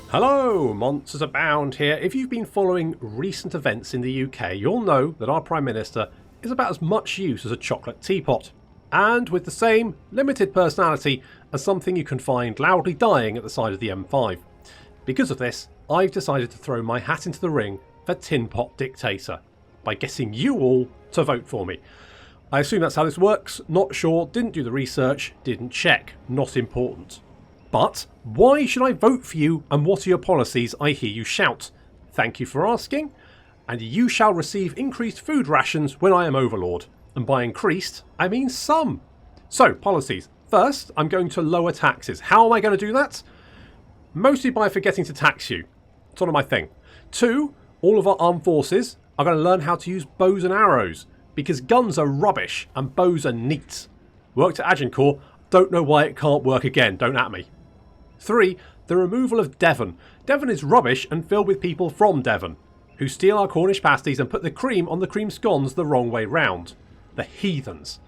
Hello, MonstersAbound here. If you've been following recent events in the UK, you'll know that our Prime Minister is about as much use as a chocolate teapot, and with the same limited personality as something you can find loudly dying at the side of the M5. Because of this, I've decided to throw my hat into the ring for Tin Pot Dictator, by getting you all to vote for me. I assume that's how this works, not sure, didn't do the research, didn't check, not important. But why should I vote for you, and what are your policies, I hear you shout? Thank you for asking, and you shall receive increased food rations when I am Overlord. And by increased, I mean some. So, policies. First, I'm going to lower taxes. How am I going to do that? Mostly by forgetting to tax you. It's sort of my thing. 2, all of our armed forces are going to learn how to use bows and arrows, because guns are rubbish and bows are neat. Worked at Agincourt, don't know why it can't work again, don't at me. 3, the removal of Devon. Devon is rubbish and filled with people from Devon, who steal our Cornish pasties and put the cream on the cream scones the wrong way round. The heathens.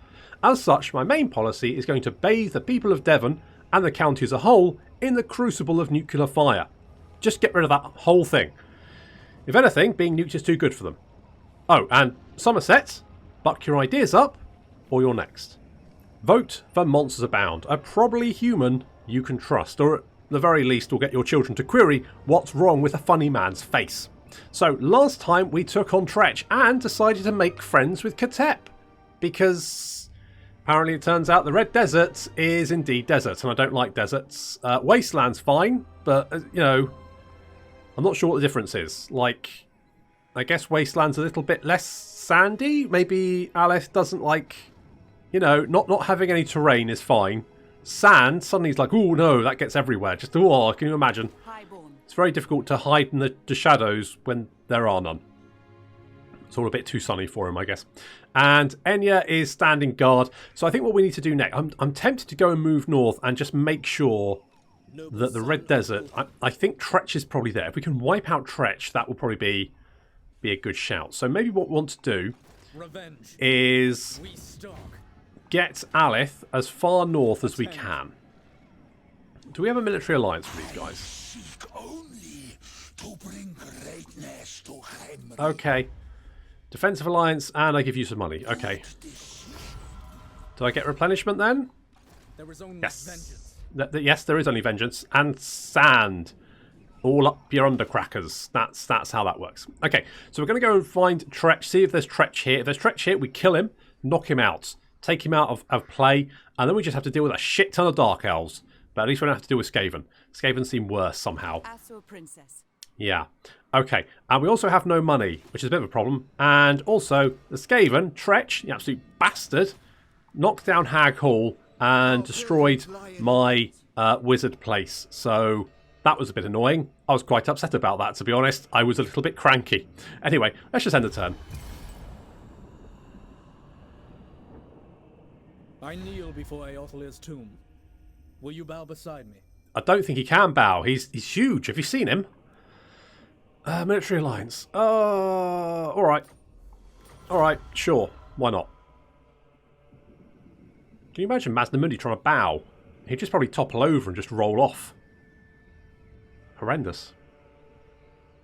As such, my main policy is going to bathe the people of Devon, and the county as a whole, in the crucible of nuclear fire. Just get rid of that whole thing. If anything, being nuked is too good for them. Oh, and Somerset, buck your ideas up, or you're next. Vote for MonstersAbound, a probably human you can trust, or at the very least will get your children to query what's wrong with a funny man's face. So last time we took on Treach and decided to make friends with Katep, because apparently it turns out the Red Desert is indeed desert, and I don't like deserts. Wasteland's fine, but you know, I'm not sure what the difference is. Like, I guess Wasteland's a little bit less sandy. Maybe Aleph doesn't like, you know, not having any terrain is fine. Sand, suddenly he's like, oh no, that gets everywhere. Just, oh, can you imagine? Highborn. It's very difficult to hide in the shadows when there are none. It's all a bit too sunny for him, I guess. And Enya is standing guard. So I think what we need to do next, I'm tempted to go and move north and just make sure that the Red Desert, I think Treach is probably there. If we can wipe out Treach, that will probably be a good shout. So maybe what we want to do is get Aleph as far north as we can. Do we have a military alliance with these guys? Okay. Defensive alliance, and I give you some money. Okay. Do I get replenishment then? Yes. Yes, there is only vengeance. And sand. All up your undercrackers. That's how that works. Okay, so we're going to go and find Treach, see if there's Treach here. If there's Treach here, we kill him, knock him out. Take him out of play, and then we just have to deal with a shit ton of Dark Elves. But at least we don't have to deal with Skaven. Skaven seem worse somehow. Princess. Yeah. Okay. And we also have no money, which is a bit of a problem. And also, the Skaven, Treach, the absolute bastard, knocked down Hag Hall and destroyed my wizard place. So that was a bit annoying. I was quite upset about that, to be honest. I was a little bit cranky. Anyway, let's just end the turn. I kneel before Eothelir's tomb. Will you bow beside me? I don't think he can bow. He's huge. Have you seen him? Military alliance. Alright. Alright, sure. Why not? Can you imagine Maznamundi trying to bow? He'd just probably topple over and just roll off. Horrendous.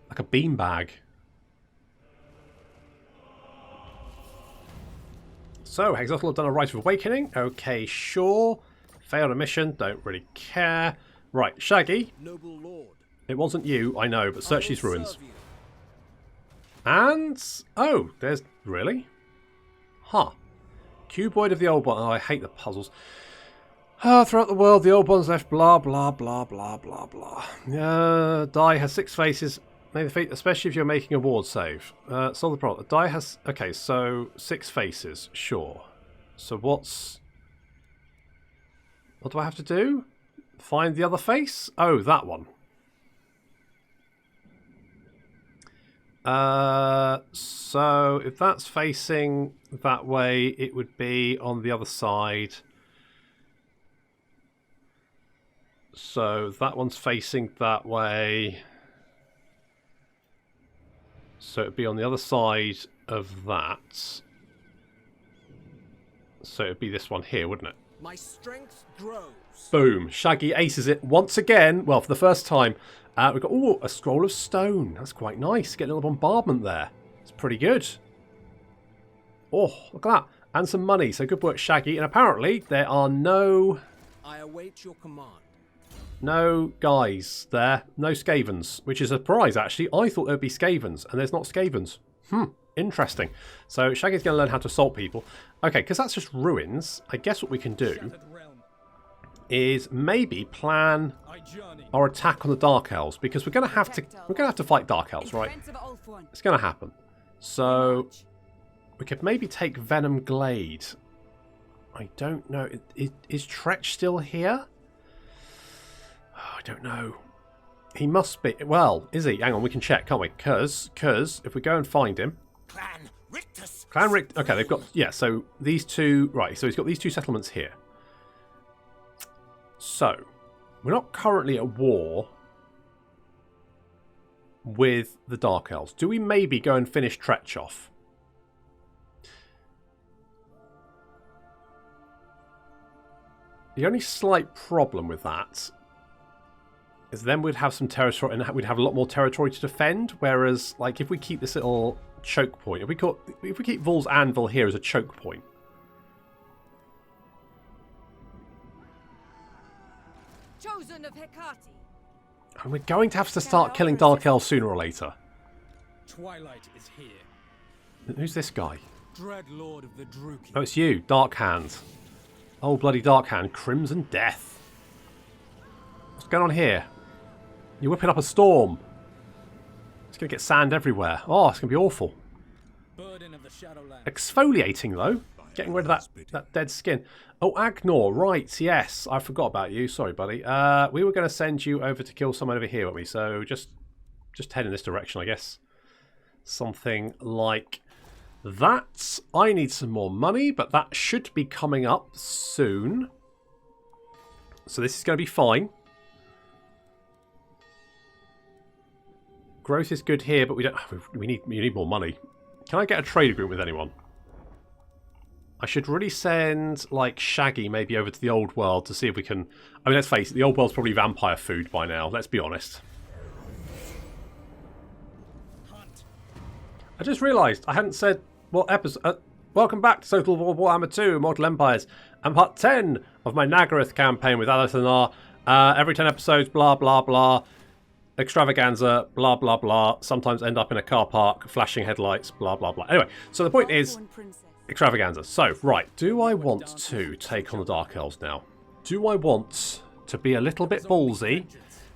Like a beanbag. So, Hexotel have done a Rite of Awakening. Okay, sure. Failed a mission. Don't really care. Right, Shaggy. Noble Lord. It wasn't you, I know, but search these ruins. And... oh, there's... really? Huh. Cuboid of the Old One. Oh, I hate the puzzles. Throughout the world, the Old One's left blah, blah, blah, blah, blah, blah. Die has 6 faces. Especially if you're making a ward save. Solve the problem. The die has... okay, so 6 faces. Sure. So what's... what do I have to do? Find the other face? Oh, that one. So if that's facing that way, it would be on the other side. So that one's facing that way. So it'd be on the other side of that. So it'd be this one here, wouldn't it? My strength grows. Boom. Shaggy aces it once again. Well, for the first time. We've got, ooh, a scroll of stone. That's quite nice. Get a little bombardment there. It's pretty good. Oh, look at that. And some money. So good work, Shaggy. And apparently there are no... I await your command. No guys there. No Skavens. Which is a surprise, actually. I thought there would be Skavens. And there's not Skavens. Interesting. So Shaggy's going to learn how to assault people. Okay, because that's just ruins. I guess what we can do is maybe plan our attack on the Dark Elves, because we're going to have to fight Dark Elves, right? It's going to happen. So we could maybe take Venom Glade. I don't know. Is Treach still here? Oh, I don't know. He must be. Well, is he? Hang on, we can check, can't we? Because if we go and find him, Clan Rictus. Okay, they've got, yeah. So these two, right? So he's got these two settlements here. So, we're not currently at war with the Dark Elves. Do we maybe go and finish Treach off? The only slight problem with that is then we'd have some territory, and we'd have a lot more territory to defend. Whereas, like, if we keep this little choke point, if we keep Vol's Anvil here as a choke point, Chosen of Hecate. and we're going to have to start killing Dark Elves sooner or later. Twilight is here. Who's this guy? Dread Lord of the Druki. Oh, it's you, Dark Hand. Oh, bloody Dark Hand. Crimson Death. What's going on here? You're whipping up a storm. It's going to get sand everywhere. Oh, it's going to be awful. Burden of the Shadowlands. Exfoliating, though. Getting rid of that dead skin. Oh, Agnor. Right, yes. I forgot about you. Sorry, buddy. We were going to send you over to kill someone over here with me. So just head in this direction, I guess. Something like that. I need some more money, but that should be coming up soon. So this is going to be fine. Growth is good here, but we need more money. Can I get a trade agreement with anyone? I should really send, like, Shaggy maybe over to the Old World to see if we can... I mean, let's face it, the Old World's probably vampire food by now, let's be honest. I just realised I hadn't said what episode... welcome back to Total War Warhammer 2 Mortal Empires and part 10 of my Nagarythe campaign with Alathanar. Every 10 episodes, blah, blah, blah. Extravaganza, blah, blah, blah. Sometimes end up in a car park, flashing headlights, blah, blah, blah. Anyway, so the point is... Extravaganza. So, right. Do I want to take on the Dark Elves now? Do I want to be a little bit ballsy?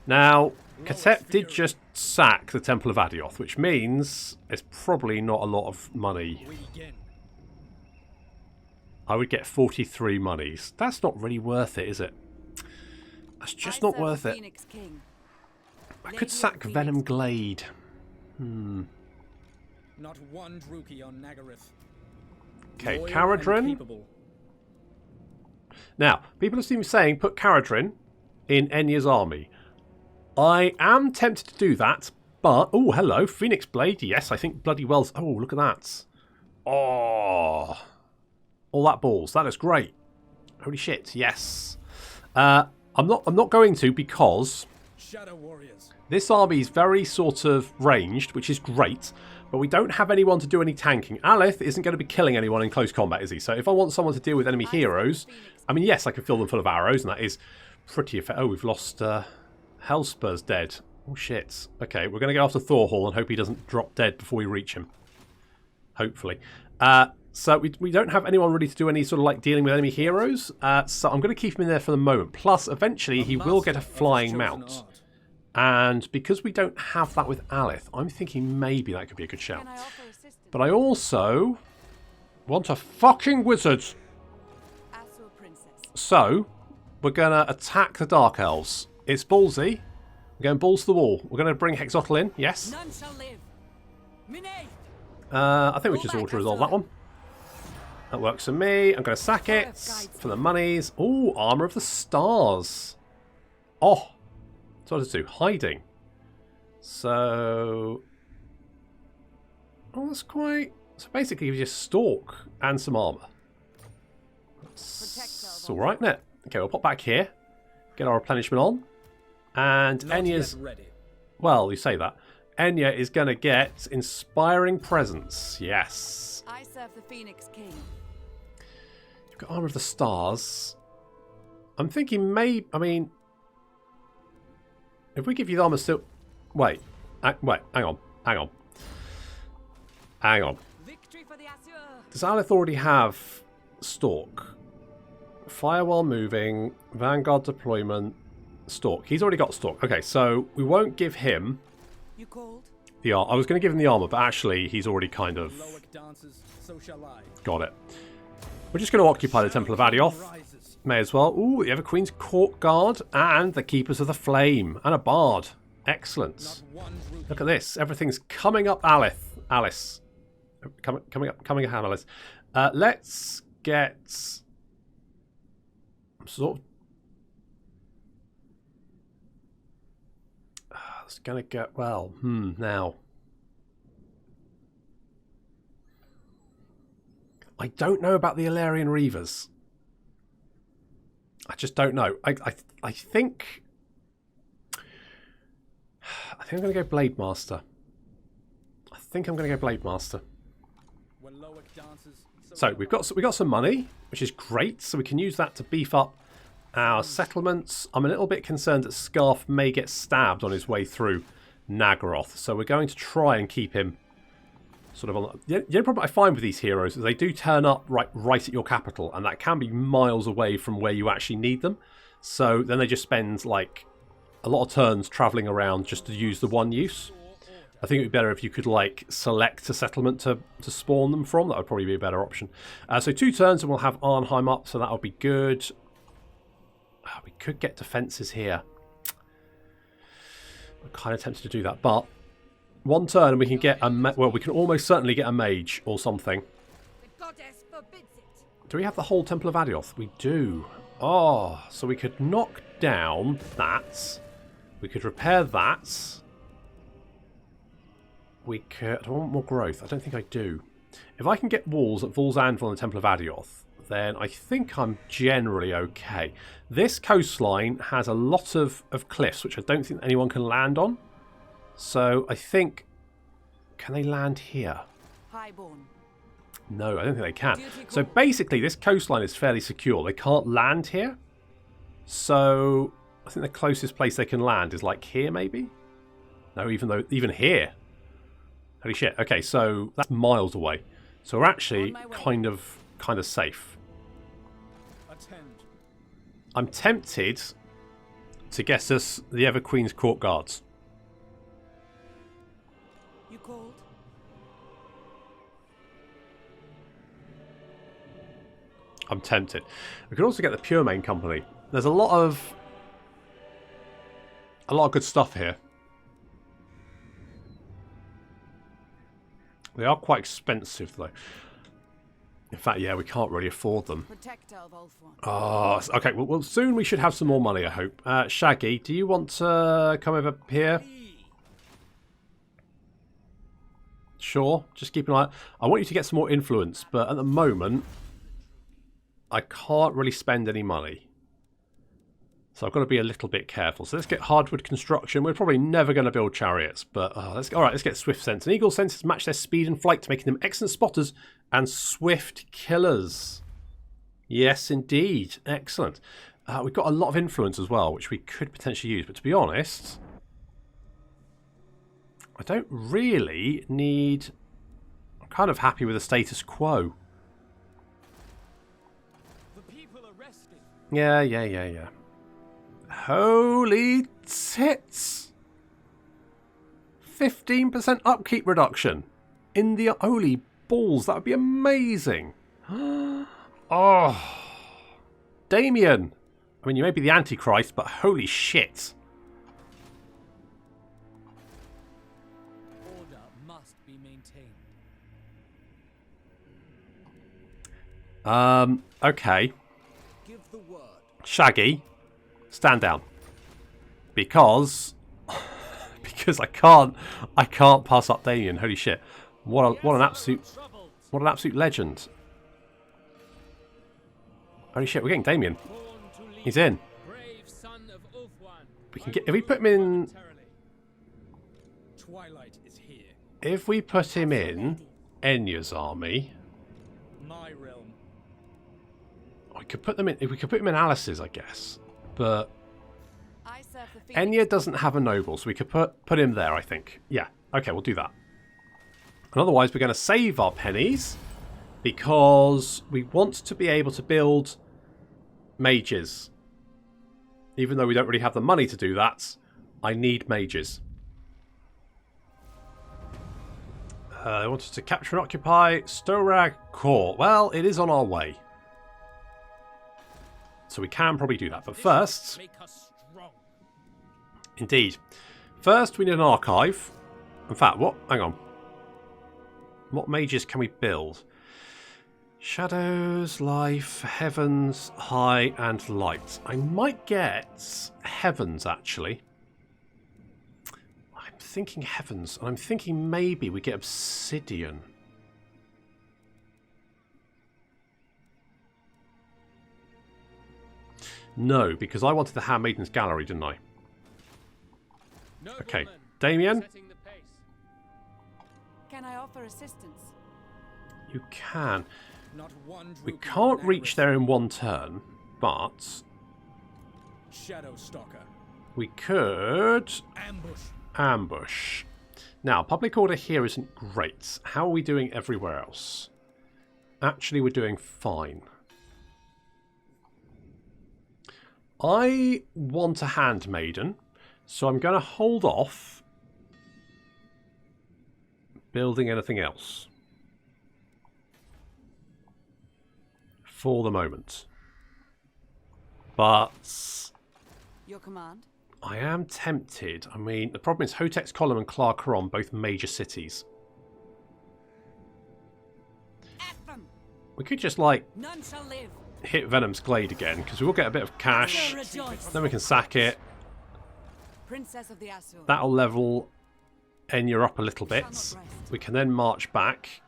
Now, Katet did just sack the Temple of Adioth, which means it's probably not a lot of money. I would get 43 monies. That's not really worth it, is it? That's just not worth it. I could sack Venom Glade. Not one Druki on Nagarythe. Okay, Caradrin. Now, people seem saying put Caradrin in Enya's army. I am tempted to do that, but... Oh, hello, Phoenix Blade. Yes, I think bloody well... Oh, look at that. Oh. All that balls. That is great. Holy shit, yes. I'm not going to because... Shadow Warriors. This army is very sort of ranged, which is great, but we don't have anyone to do any tanking. Aleth isn't going to be killing anyone in close combat, is he? So if I want someone to deal with enemy heroes, I mean, yes, I can fill them full of arrows, and that is pretty effective. Oh, we've lost Hellspur's dead. Oh, shit. Okay, we're going to go after Thorhall and hope he doesn't drop dead before we reach him. Hopefully. So we don't have anyone really to do any sort of like dealing with enemy heroes, so I'm going to keep him in there for the moment. Plus, eventually, he will get a flying mount. And because we don't have that with Aleth, I'm thinking maybe that could be a good shout. But I also want a fucking wizard. So, we're going to attack the Dark Elves. It's ballsy. We're going balls to the wall. We're going to bring Hexotl in, yes. I think we just auto-resolve that one. That works for me. I'm going to sack it for the monies. Oh, Armour of the Stars. Oh. So what does it do? Hiding. So... Oh, that's quite... So basically you just stalk and some armour. It's alright, isn't it? Okay, we'll pop back here. Get our replenishment on. And Enya's Well, you say that. Enya is going to get Inspiring Presence. Yes. I serve the Phoenix King. You've got Armor of the Stars. I'm thinking maybe... I mean... If we give you the armor still... Wait. Wait. Hang on. Hang on. Hang on. Victory for the Azure. Does Aleth already have Stalk? Fire while moving. Vanguard deployment. Stalk. He's already got Stalk. Okay, so we won't give him... You called? The I was going to give him the armor, but actually he's already kind of Dances, so shall I. got it. We're just going to occupy the Temple of Adioth. May as well. Ooh, the Everqueen's Court Guard and the Keepers of the Flame and a Bard. Excellent. Look at this. Everything's coming up, Alice. Coming up, Alice. Let's get sort of. It's gonna get well. Now. I don't know about the Illyrian Reavers. I just don't know. I think I'm going to go Blade Master. So we've got some money, which is great. So we can use that to beef up our settlements. I'm a little bit concerned that Scarf may get stabbed on his way through Nagarythe. So we're going to try and keep him sort of on. The only problem I find with these heroes is they do turn up right at your capital, and that can be miles away from where you actually need them. So then they just spend like a lot of turns travelling around just to use the one use. I think it would be better if you could like select a settlement to spawn them from. That would probably be a better option. So 2 turns and we'll have Arnheim up, so that would be good. We could get defences here. I'm kind of tempted to do that, but 1 turn and we can get a we can almost certainly get a mage or something. The goddess forbids it. Do we have the whole Temple of Adioth? We do. Oh, so we could knock down that. We could repair that. We could... Do I want more growth? I don't think I do. If I can get walls at Vol's Anvil and the Temple of Adioth, then I think I'm generally okay. This coastline has a lot of cliffs, which I don't think anyone can land on. So I think... Can they land here? Highborn. No, I don't think they can. So basically, this coastline is fairly secure. They can't land here. So I think the closest place they can land is like here, maybe? No, even here. Holy shit. Okay, so that's miles away. So we're actually kind of safe. I'm tempted to guess us the Everqueen's Court Guards. You called? I'm tempted. We could also get the Pure Main Company. There's a lot of good stuff here. They are quite expensive, though. In fact, yeah, we can't really afford them. Oh, okay. Well, soon we should have some more money, I hope. Shaggy, do you want to come over here? Sure. Just keep an eye. I want you to get some more influence, but at the moment, I can't really spend any money. So I've got to be a little bit careful. So let's get hardwood construction. We're probably never going to build chariots, but let's get swift sense. And eagle senses match their speed and flight, making them excellent spotters and swift killers. Yes, indeed. Excellent. We've got a lot of influence as well, which we could potentially use. But to be honest, I don't really need... I'm kind of happy with the status quo. The people are resting. Yeah. Holy tits! 15% upkeep reduction in the holy balls. That would be amazing. Oh, Damien. I mean, you may be the Antichrist, but holy shit. Order must be maintained. Okay. Give the word. Shaggy, stand down. Because I can't pass up Damien. Holy shit. What an absolute legend. Holy shit, we're getting Damien. He's in. We can get, if we put him in twilight is here. If we put him in Enya's army, My realm. we could put them in. We could put him in Alice's, I guess. But I serve the Phoenix. Enya doesn't have a noble, so we could put him there, I think. Yeah, okay, we'll do that. And otherwise, we're going to save our pennies because we want to be able to build mages. Even though we don't really have the money to do that, I need mages. I wanted to capture and occupy Storag Court. Well, it is on our way. So we can probably do that. But first... Make us strong. Indeed. First, we need an archive. In fact, what? Hang on. What mages can we build? Shadows, Life, Heavens, High, and Light. I might get Heavens, actually. I'm thinking Heavens, and I'm thinking maybe we get Obsidian. No, because I wanted the Handmaiden's Gallery, didn't I? Okay, Damien? Can I offer assistance? You can. Not one We droop can't in reach Nagarythe. there in one turn, but Shadow Stalker. we could Ambush. ambush. Now, public order here isn't great. How are we doing everywhere else? Actually, we're doing fine. I want a handmaiden, so I'm going to hold off building anything else for the moment. But Your command? I am tempted. I mean, the problem is Hotek's Column and Clarkeron, both major cities. At them! We could just, like, None shall live. hit Venom's Glade again, because we will get a bit of cash. So rejoice. Then we can sack it. Princess of the Azure. That'll level Enya up a little bit. Shall not rest. We can then march back.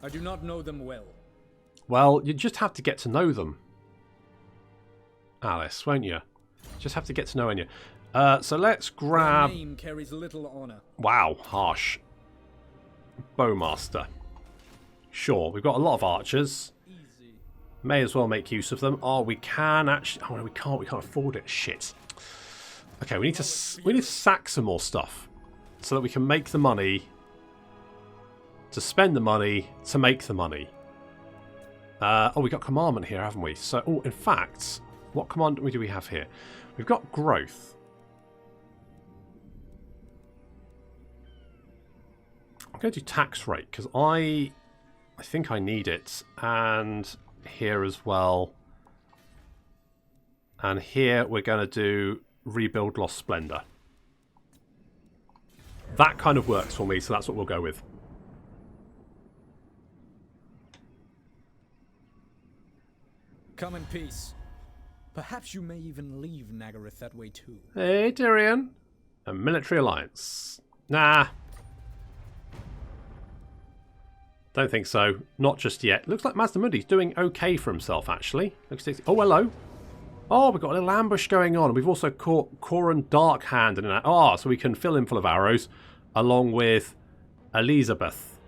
I do not know them well. Well, you just have to get to know them, Alice, won't you? Just have to get to know Enya. So let's Their grab... name carries little honor. Wow, harsh. Bowmaster. Sure, we've got a lot of archers. Easy. May as well make use of them. Oh, we can actually... Oh, no, we can't. We can't afford it. Shit. Okay, we need to sack some more stuff so that we can make the money to spend the money to make the money. Oh, we got commandment here, haven't we? So, oh, in fact, what commandment do we have here? We've got growth. I'm going to do tax rate because I think I need it, and here as well. And here we're going to do rebuild lost splendor. That kind of works for me, so that's what we'll go with. Come in peace. Perhaps you may even leave Nagarythe that way too. Hey, Tyrion. A military alliance. Nah. Don't think so. Not just yet. Looks like Mazdamundi's doing okay for himself, actually. Oh, hello. Oh, we've got a little ambush going on. We've also caught Coran Darkhand in an... Oh, so we can fill him full of arrows, along with Elizabeth.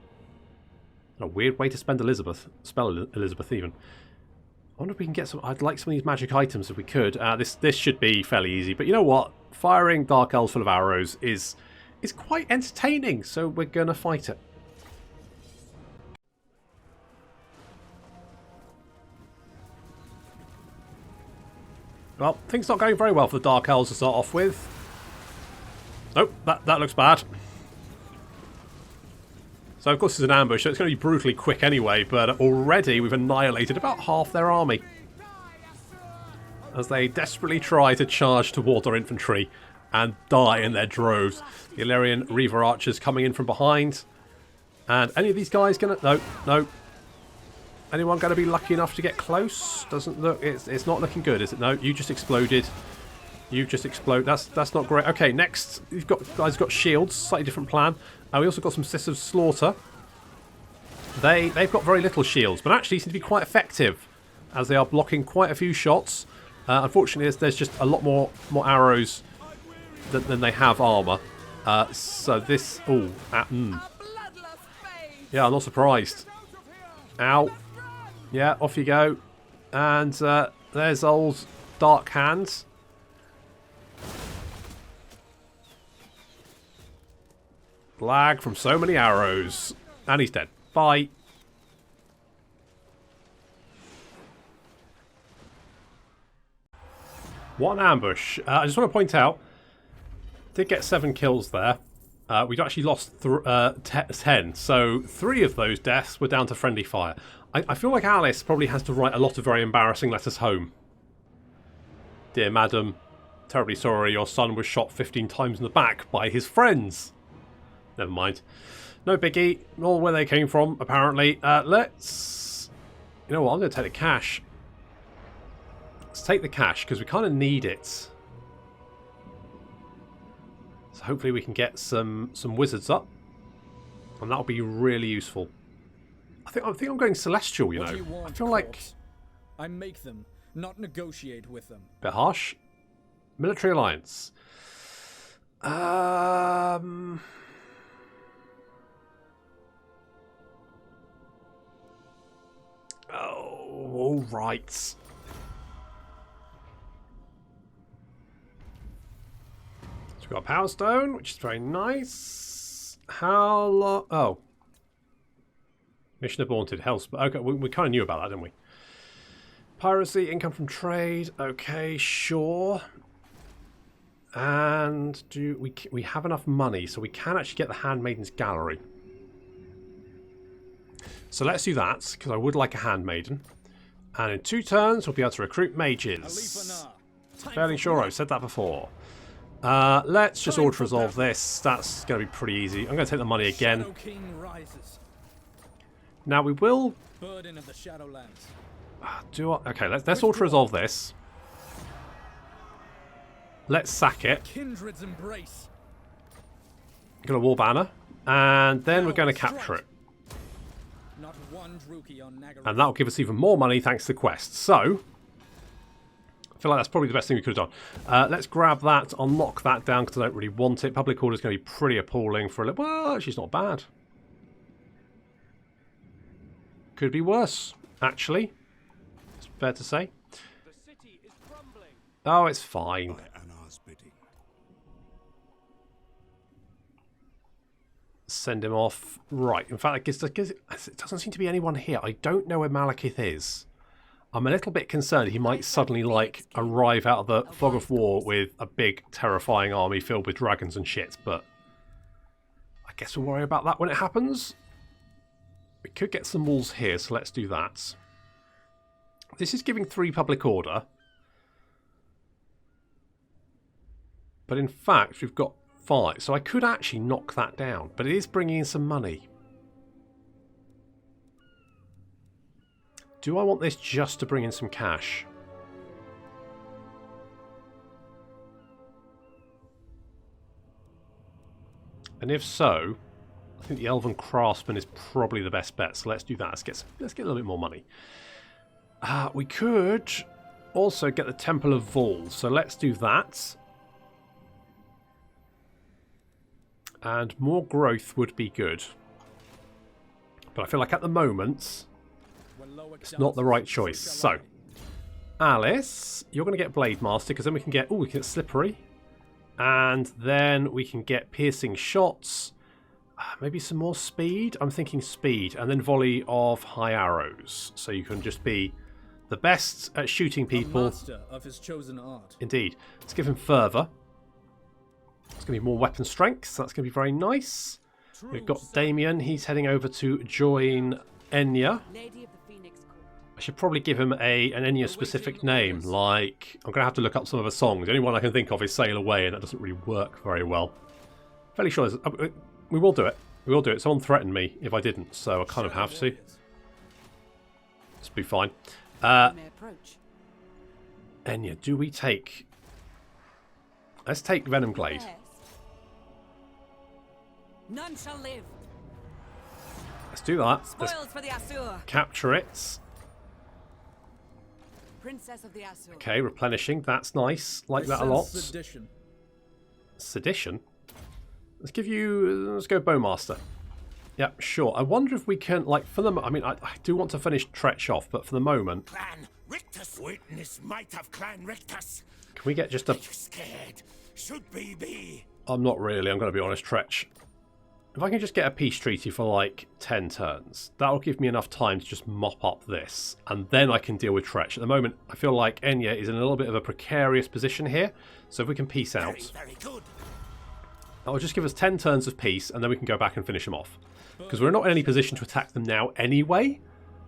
A weird way to spend Elizabeth. Spell Elizabeth, even. I wonder if we can get some... I'd like some of these magic items if we could. This should be fairly easy. But you know what? Firing Dark Elves full of arrows is quite entertaining. So we're going to fight it. Well, things not going very well for the Dark Elves to start off with. Nope, that looks bad. So, of course, it's an ambush, so it's going to be brutally quick anyway, but already we've annihilated about half their army as they desperately try to charge towards our infantry and die in their droves. The Illyrian Reaver archers coming in from behind. And any of these guys going to... No, no. Anyone going to be lucky enough to get close? Doesn't look... It's not looking good, is it? No, you just exploded. You just explode. That's not great. Okay, next, you've got guys got shields. Slightly different plan. We also got some Sisters of Slaughter. They've got very little shields, but actually seem to be quite effective as they are blocking quite a few shots. Unfortunately, there's just a lot more arrows than they have armor. So this... Oh, A bloodless fade. yeah, I'm not surprised. Ow. Yeah, off you go. And there's old Dark Hands. Lag from so many arrows. And he's dead. Bye. What an ambush. I just want to point out, did get 7 kills there. We'd actually lost 10, so 3 of those deaths were down to friendly fire. I feel like Alice probably has to write a lot of very embarrassing letters home. Dear madam, terribly sorry your son was shot 15 times in the back by his friends. Never mind. No biggie, nor where they came from, apparently. Let's... You know what, I'm going to take the cash. Let's take the cash, because we kind of need it. So hopefully we can get some wizards up. And that'll be really useful. I think I'm going celestial, you know. I feel like... I make them, not negotiate with them. Bit harsh. Military alliance. Oh, all right. So we've got a power stone, which is very nice. How long? Oh. Mission aborted. Hell's... Okay, we kind of knew about that, didn't we? Piracy, income from trade. Okay, sure. And do we have enough money so we can actually get the Handmaiden's Gallery. So let's do that, because I would like a Handmaiden. And in 2 turns, we'll be able to recruit mages. Fairly sure I've said that before. Let's just auto-resolve this. That's going to be pretty easy. I'm going to take the money again. Now we will... Burden of the Shadowlands. Okay, let's auto-resolve this. Let's sack it. Kindred's embrace. Going to war banner. And then we're going to capture it. Not one Druki on Nagarythe. And that'll give us even more money thanks to the quest. So, I feel like that's probably the best thing we could have done. Let's grab that, unlock that down because I don't really want it. Public order is going to be pretty appalling for a little... Well, actually, it's not bad. Could be worse, actually. It's fair to say. The city is crumbling. Oh, it's fine. Send him off. Right. In fact, it doesn't seem to be anyone here. I don't know where Malekith is. I'm a little bit concerned he might suddenly, like, arrive out of the fog of war with a big, terrifying army filled with dragons and shit, but I guess we'll worry about that when it happens. We could get some walls here, so let's do that. This is giving 3 public order. But in fact, we've got 5. So I could actually knock that down. But it is bringing in some money. Do I want this just to bring in some cash? And if so, I think the Elven Craftsman is probably the best bet. So let's do that. Let's get a little bit more money. We could also get the Temple of Vol. So let's do that. And more growth would be good. But I feel like at the moment, it's not the right choice. So, Alice, you're going to get Blade Master, because then we can get... Oh, we can get Slippery. And then we can get Piercing Shots. Maybe some more speed? I'm thinking speed. And then Volley of High Arrows. So you can just be the best at shooting people. Master of his chosen art. Indeed. Let's give him Fervor. It's going to be more weapon strength, so that's going to be very nice. We've got Damien. He's heading over to join Enya. Lady of the Phoenix Court. I should probably give him an Enya-specific name, like... I'm going to have to look up some of her songs. The only one I can think of is Sail Away, and that doesn't really work very well. Fairly sure we will do it. We will do it. Someone threatened me if I didn't, so I kind of have to. This will be fine. Enya, do we take... Let's take Venom Glade. None shall live. Let's do that. Spoils Let's for the Asur. capture it. Princess of the Asur. Okay, replenishing. That's nice. Like that a lot. Sedition. Sedition? Let's give you... Let's go Bowmaster. Yeah, sure. I wonder if we can, like, for the... I mean, I do want to finish Treach off, but for the moment... Clan Rictus, witness might of Clan Rictus. Can we get just a... Are you scared? Should we be? I'm not really, I'm going to be honest, Treach. If I can just get a peace treaty for, like, 10 turns, that'll give me enough time to just mop up this, and then I can deal with Treach. At the moment, I feel like Enya is in a little bit of a precarious position here, so if we can peace out... Very good. That'll just give us 10 turns of peace, and then we can go back and finish them off. Because we're not in any position to attack them now anyway,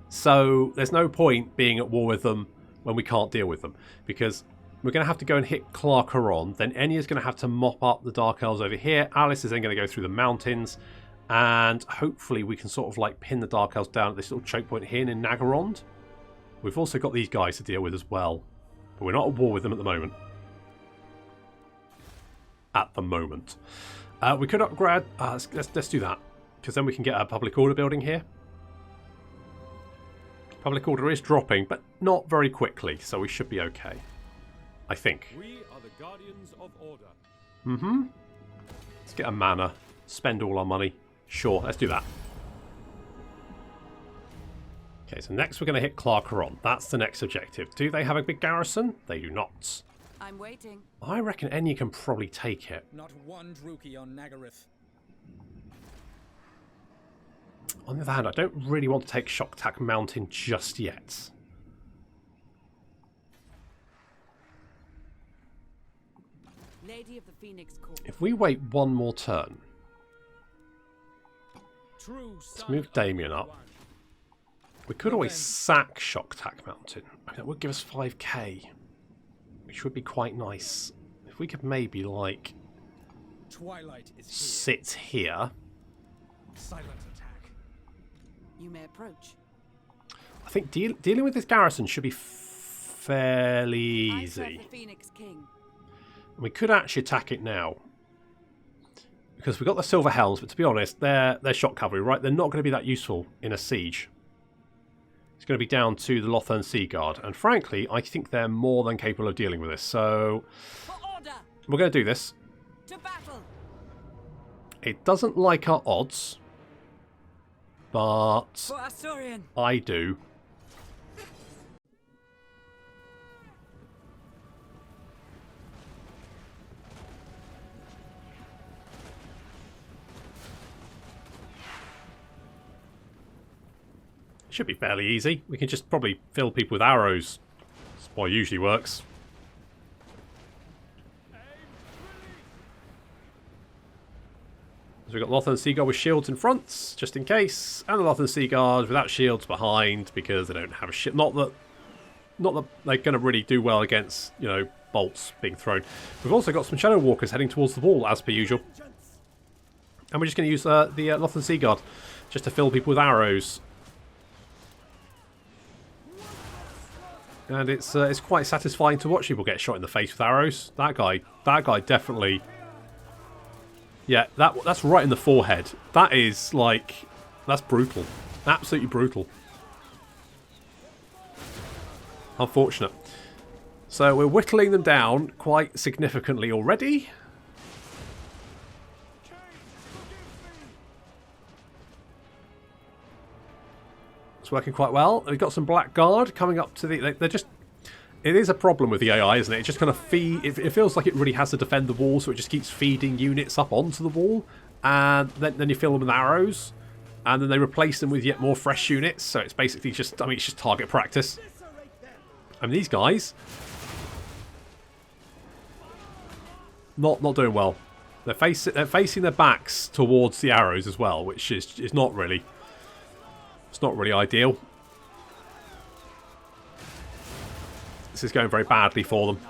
so there's no point being at war with them when we can't deal with them. Because we're going to have to go and hit Clarkeron, then Enya's going to have to mop up the Dark Elves over here, Alice is then going to go through the mountains, and hopefully we can sort of like pin the Dark Elves down at this little choke point here in Nagarythe. We've also got these guys to deal with as well, but we're not at war with them at the moment. At the moment. We could upgrade... let's do that. Because then we can get a public order building here. Public order is dropping, but not very quickly, so we should be okay. I think. We are the guardians of order. Mm-hmm. Let's get a manor. Spend all our money. Sure, let's do that. Okay, so next we're going to hit Clarkeron. That's the next objective. Do they have a big garrison? They do not. I'm waiting. I reckon Enya can probably take it. Not one Druki on Nagarythe. On the other hand, I don't really want to take Shocktack Mountain just yet. Lady of the Phoenix Court. If we wait one more turn, let's move Damien up. We could always sack Shocktack Mountain. That would give us 5k, which would be quite nice. If we could maybe, like, Twilight is sit here. Silent attack. You may approach. I think dealing with this garrison should be fairly I serve easy. the Phoenix King. We could actually attack it now. Because we've got the Silver Helms, but to be honest, they're shot cavalry, right? They're not going to be that useful in a siege. It's going to be down to the Lothern Sea Guard. And frankly, I think they're more than capable of dealing with this. So, For order! we're going to do this. To battle! It doesn't like our odds. But For Asturian! I do. Should be fairly easy. We can just probably fill people with arrows. That's what usually works. So we've got Lothern Sea Guard with shields in front, just in case, and the Lothern Sea Guard without shields behind because they don't have a shield. Not that they're going to really do well against, you know, bolts being thrown. We've also got some Shadow Walkers heading towards the wall as per usual, and we're just going to use the Lothern Sea Guard just to fill people with arrows. And it's quite satisfying to watch people get shot in the face with arrows. That guy definitely. Yeah, that's right in the forehead. That is like, that's brutal, absolutely brutal. Unfortunate. So we're whittling them down quite significantly already. Working quite well. We've got some Black Guard coming up to the... They're just... It is a problem with the AI, isn't it? It just kind of feed... It feels like it really has to defend the wall, so it just keeps feeding units up onto the wall. And then you fill them with arrows. And then they replace them with yet more fresh units. So it's basically just... I mean, it's just target practice. I mean, these guys... Not doing well. They're facing their backs towards the arrows as well, which is not really... It's not really ideal. This is going very badly for them.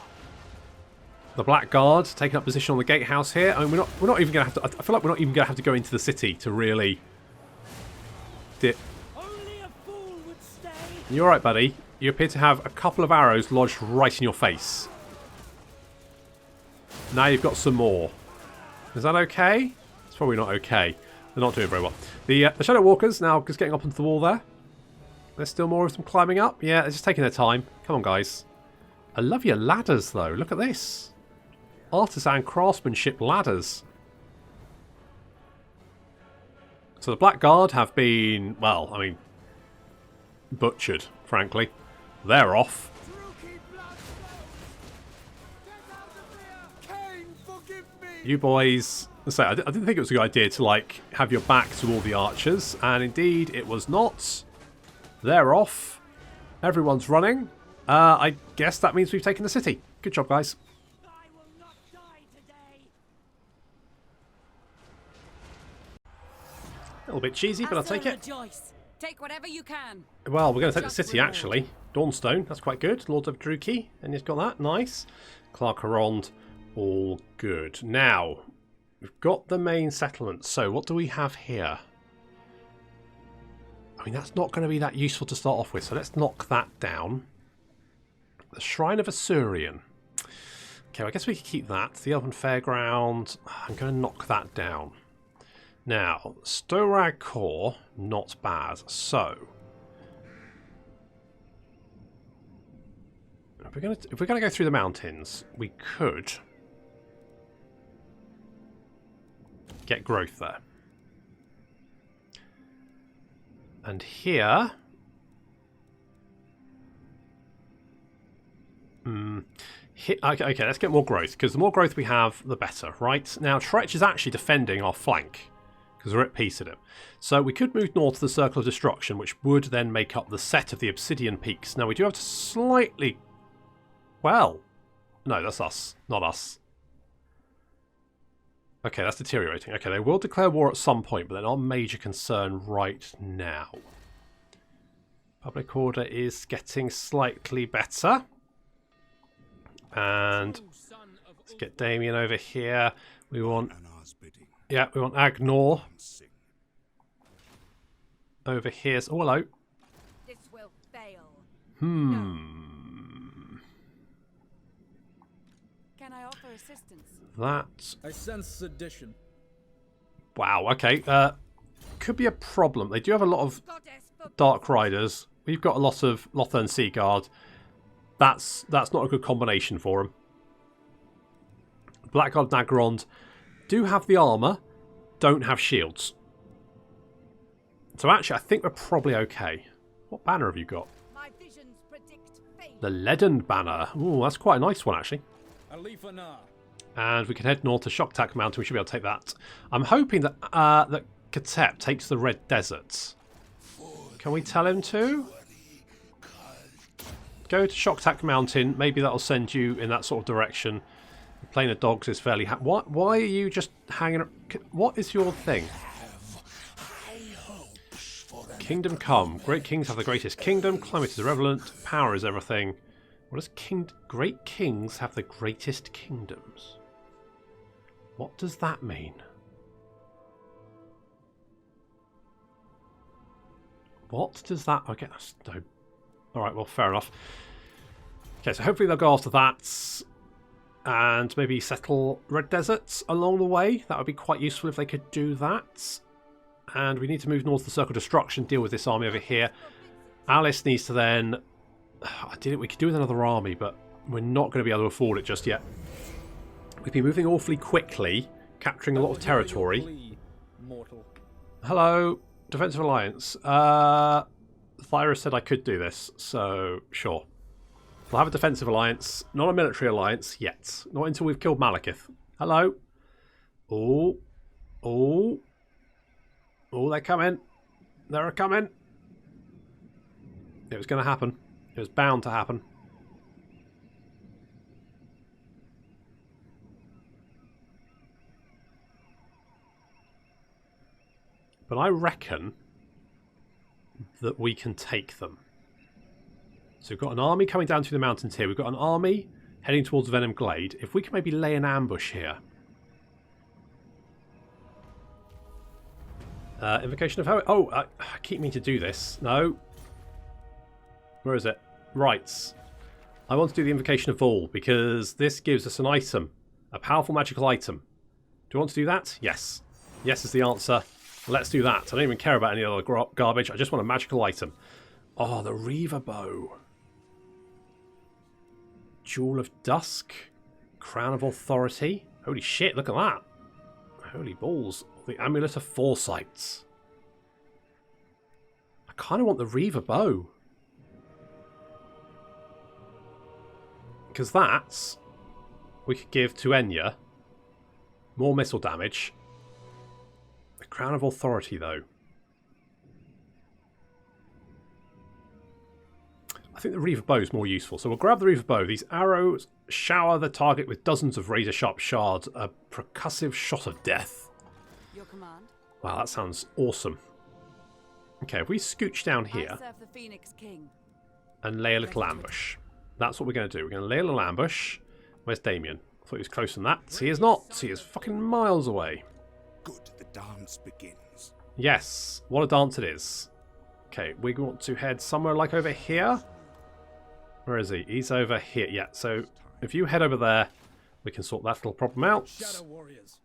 The Black Guard taking up position on the gatehouse here. I mean, we're not even going to have to. I feel like we're not even going to have to go into the city to really. Only a fool would stay. You're right, buddy. You appear to have a couple of arrows lodged right in your face. Now you've got some more. Is that okay? It's probably not okay. They're not doing very well. The Shadow Walkers now just getting up onto the wall there. There's still more of them climbing up. Yeah, they're just taking their time. Come on, guys. I love your ladders, though. Look at this. Artisan craftsmanship ladders. So the Blackguard have been, well, I mean, butchered, frankly. They're off. You boys, I didn't think it was a good idea to, like, have your back to all the archers, and indeed it was not. They're off. Everyone's running. I guess that means we've taken the city. Good job, guys. I will not die today. A little bit cheesy, but I'll take it. Rejoice. Take whatever you can. Well, we're going to take the city, actually. Dawnstone, that's quite good. Lord of Druki, and he's got that. Nice. Clark Arond, all good. Now, we've got the main settlement. So, what do we have here? I mean, that's not going to be that useful to start off with, so let's knock that down. The Shrine of Asurian. Okay, well, I guess we could keep that. The Elven Fairground, I'm going to knock that down. Now, Storag Core, not bad. So, if we're going to go through the mountains, we could get growth there. And here, okay, let's get more growth, because the more growth we have, the better, right? Now, Treach is actually defending our flank, because we're at peace at him. So we could move north to the Circle of Destruction, which would then make up the set of the Obsidian Peaks. Now, we do have to slightly... Well, no, that's us, not us. Okay, that's deteriorating. Okay, they will declare war at some point, but they're not a major concern right now. Public order is getting slightly better. And let's get Damien over here. We want... Yeah, we want Agnor over here. Oh, hello. This will fail. Can I offer assistance? That... I sense sedition. Wow, okay. Could be a problem. They do have a lot of Dark Riders. We've got a lot of Lothern Sea Guard. That's not a good combination for them. Blackguard Nagarythe do have the armour, don't have shields. So actually, I think we're probably okay. What banner have you got? My visions predict fate. The Leaden Banner. Ooh, that's quite a nice one, actually. Alifana. And we can head north to Shoktak Mountain. We should be able to take that. I'm hoping that that Katep takes the Red Desert. Can we tell him to? Go to Shoktak Mountain. Maybe that'll send you in that sort of direction. The Plain of Dogs is fairly... Why are you just hanging... What is your thing? Kingdom come. Great kings have the greatest kingdom. Climate is irrelevant. Power is everything. What does great kings have the greatest kingdoms? What does that mean? What does that... Okay, no. Alright, well, fair enough. Okay, so hopefully they'll go after that and maybe settle Red Deserts along the way. That would be quite useful if they could do that. And we need to move north to the Circle of Destruction, deal with this army over here. Alice needs to then... we could do with another army, but we're not going to be able to afford it just yet. We've been moving awfully quickly, capturing a lot of territory. Hello, Defensive Alliance. Thyra said I could do this, so sure. We'll have a defensive alliance, not a military alliance yet. Not until we've killed Malekith. Hello. Oh. Oh. Oh, they're coming. They're coming. It was going to happen. It was bound to happen. But I reckon that we can take them. So we've got an army coming down through the mountains here. We've got an army heading towards Venom Glade. If we can maybe lay an ambush here. Invocation of Hope. Oh, I keep meaning to do this. No. Where is it? Rites. I want to do the Invocation of Vol because this gives us an item. A powerful magical item. Do you want to do that? Yes. Yes is the answer. Let's do that. I don't even care about any other garbage. I just want a magical item. Oh, the Reaver Bow. Jewel of Dusk. Crown of Authority. Holy shit, look at that. Holy balls. The Amulet of Foresights. kind of want the Reaver bow. Because that's... we could give to Enya more missile damage. The Crown of Authority, though. I think the Reaver bow is more useful. So we'll grab the Reaver bow. These arrows shower the target with dozens of razor-sharp shards. A percussive shot of death. Your command. Wow, that sounds awesome. Okay, if we scooch down here I serve the Phoenix King. and lay a little ambush. That's what we're going to do. We're going to lay a little ambush. Where's Damien? I thought he was closer than that. He is not. He is fucking miles away. Good, the dance begins. Yes, what a dance it is. Okay, we want to head somewhere like over here. Where is he? He's over here. Yeah, so if you head over there, we can sort that little problem out. Shadow Warriors.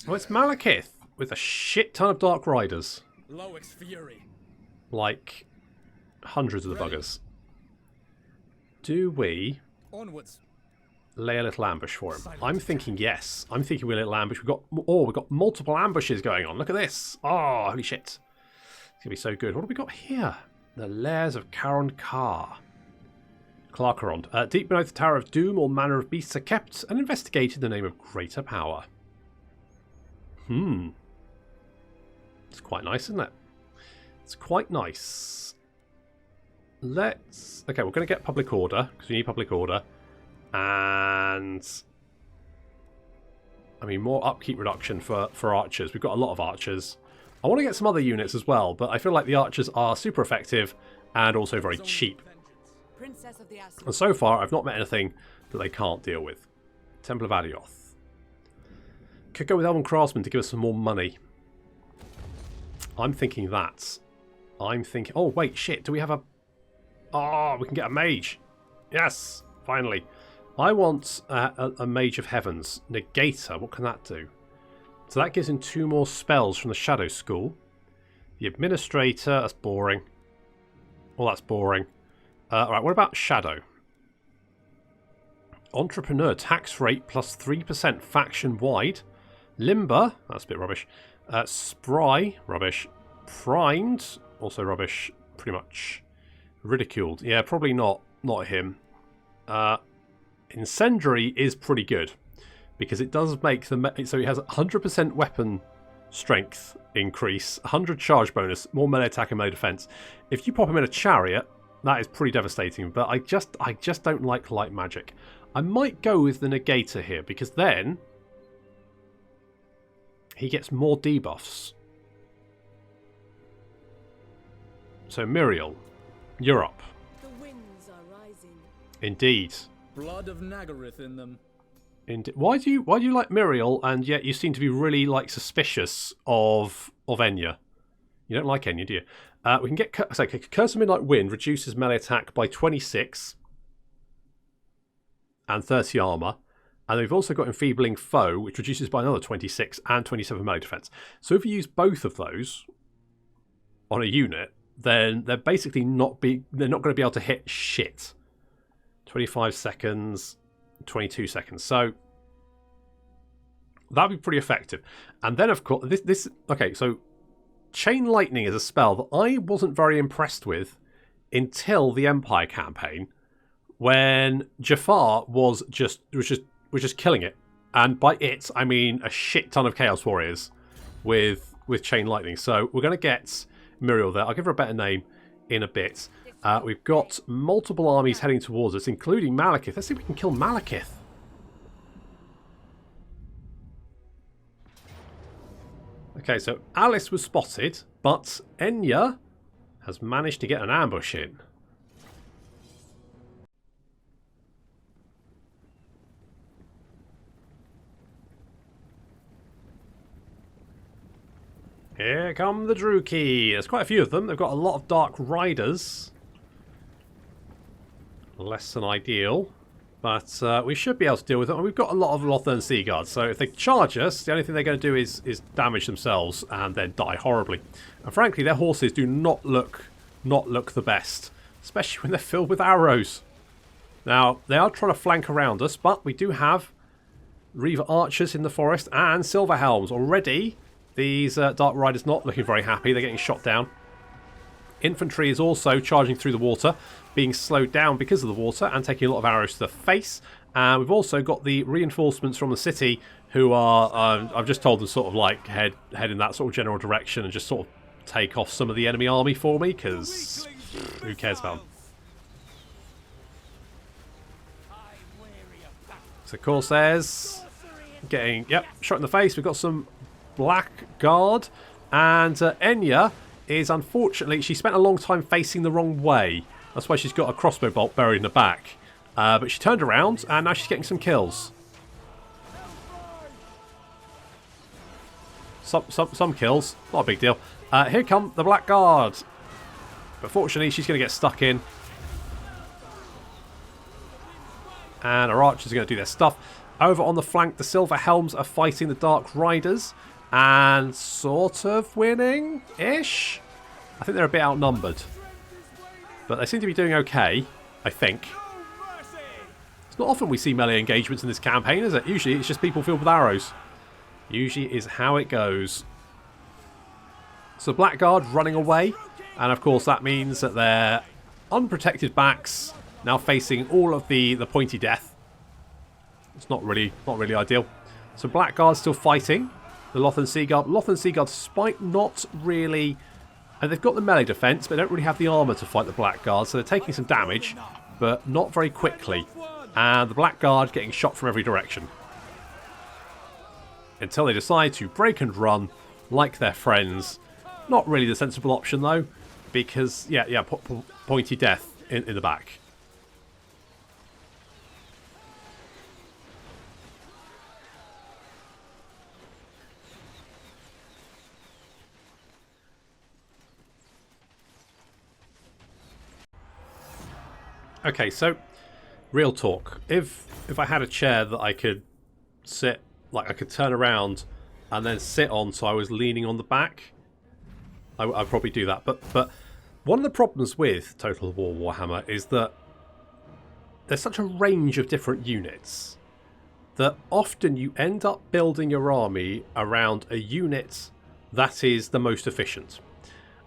Oh, it's Malekith with a shit ton of Dark Riders. Loik's Fury. Like hundreds of the buggers. Do we Onwards. lay a little ambush for him? I'm thinking yes. I'm thinking we'll lay a little ambush. We've got multiple ambushes going on. Look at this. Oh, holy shit. It's going to be so good. What have we got here? The Lairs of Karon Kar. Clarkerond. Deep beneath the Tower of Doom, all manner of beasts are kept and investigated in the name of greater power. It's quite nice, isn't it? It's quite nice. Let's... okay, we're going to get public order, because we need public order. And... I mean, more upkeep reduction for archers. We've got a lot of archers. I want to get some other units as well, but I feel like the archers are super effective and also very cheap. Princess of the Aslan. And so far, I've not met anything that they can't deal with. Temple of Adioth. Could go with Elven Craftsman to give us some more money. I'm thinking that. I'm thinking... oh, wait, shit. Do we have a... oh, we can get a mage. Yes, finally. I want a Mage of Heavens. Negator. What can that do? So that gives him 2 more spells from the Shadow School. The Administrator. That's boring. Well, that's boring. Alright, what about Shadow? Entrepreneur. Tax rate plus 3% faction-wide. Limber. That's a bit rubbish. Spry. Rubbish. Primed. Also rubbish. Pretty much. Ridiculed. Yeah, probably not him. Incendiary is pretty good. Because it does make the... so he has 100% weapon strength increase. 100 charge bonus. More melee attack and melee defense. If you pop him in a chariot... that is pretty devastating, but I just don't like light magic. I might go with the Negator here, because then he gets more debuffs. So Muriel, you're up. The winds are rising. Indeed. Blood of Nagarythe in them. Indeed. Why do you like Muriel, and yet you seem to be really like suspicious of Enya? You don't like Enya, do you? We can get... Curse of Midnight Wind reduces melee attack by 26 and 30 armor. And we've also got Enfeebling Foe, which reduces by another 26 and 27 melee defense. So if you use both of those on a unit, then they're basically they're not going to be able to hit shit. 25 seconds, 22 seconds. So that'd be pretty effective. And then, of course, this okay, so Chain Lightning is a spell that I wasn't very impressed with until the Empire campaign, when Jafar was just killing it, and by it I mean a shit ton of Chaos Warriors with Chain Lightning. So we're going to get Muriel there. I'll give her a better name in a bit. We've got multiple armies heading towards us, including Malekith. Let's see if we can kill Malekith. Okay, so Alice was spotted, but Enya has managed to get an ambush in. Here come the Druki. There's quite a few of them. They've got a lot of Dark Riders. Less than ideal. But we should be able to deal with it. And we've got a lot of Lothern Sea Guards. So if they charge us, the only thing they're going to do is damage themselves and then die horribly. And frankly, their horses do not look the best. Especially when they're filled with arrows. Now, they are trying to flank around us. But we do have Reaver Archers in the forest and Silver Helms already. These Dark Riders not looking very happy. They're getting shot down. Infantry is also charging through the water, being slowed down because of the water and taking a lot of arrows to the face. And we've also got the reinforcements from the city who are, I've just told them sort of like head in that sort of general direction and just sort of take off some of the enemy army for me, because who cares about them? So Corsairs getting, yep, shot in the face. We've got some Blackguard, and Enya is, unfortunately, she spent a long time facing the wrong way. That's why she's got a crossbow bolt buried in the back. But she turned around and now she's getting some kills. Some kills, not a big deal. Here come the Blackguard. But fortunately she's going to get stuck in. And our archers are going to do their stuff. Over on the flank, the Silver Helms are fighting the Dark Riders. And sort of winning-ish. I think they're a bit outnumbered. But they seem to be doing okay, I think. It's not often we see melee engagements in this campaign, is it? Usually it's just people filled with arrows. Usually is how it goes. So Blackguard running away. And of course that means that their unprotected backs now facing all of the pointy death. It's not really ideal. So Blackguard's still fighting the Lothern Seaguard. Lothern Seaguard, despite not really... And they've got the melee defense, but they don't really have the armour to fight the Blackguard, so they're taking some damage, but not very quickly. And the Blackguard getting shot from every direction. Until they decide to break and run like their friends. Not really the sensible option, though, because, yeah, pointy death in the back. Okay, so real talk. If I had a chair that I could sit, like I could turn around and then sit on, so I was leaning on the back, I'd probably do that. But one of the problems with Total War Warhammer is that there's such a range of different units that often you end up building your army around a unit that is the most efficient.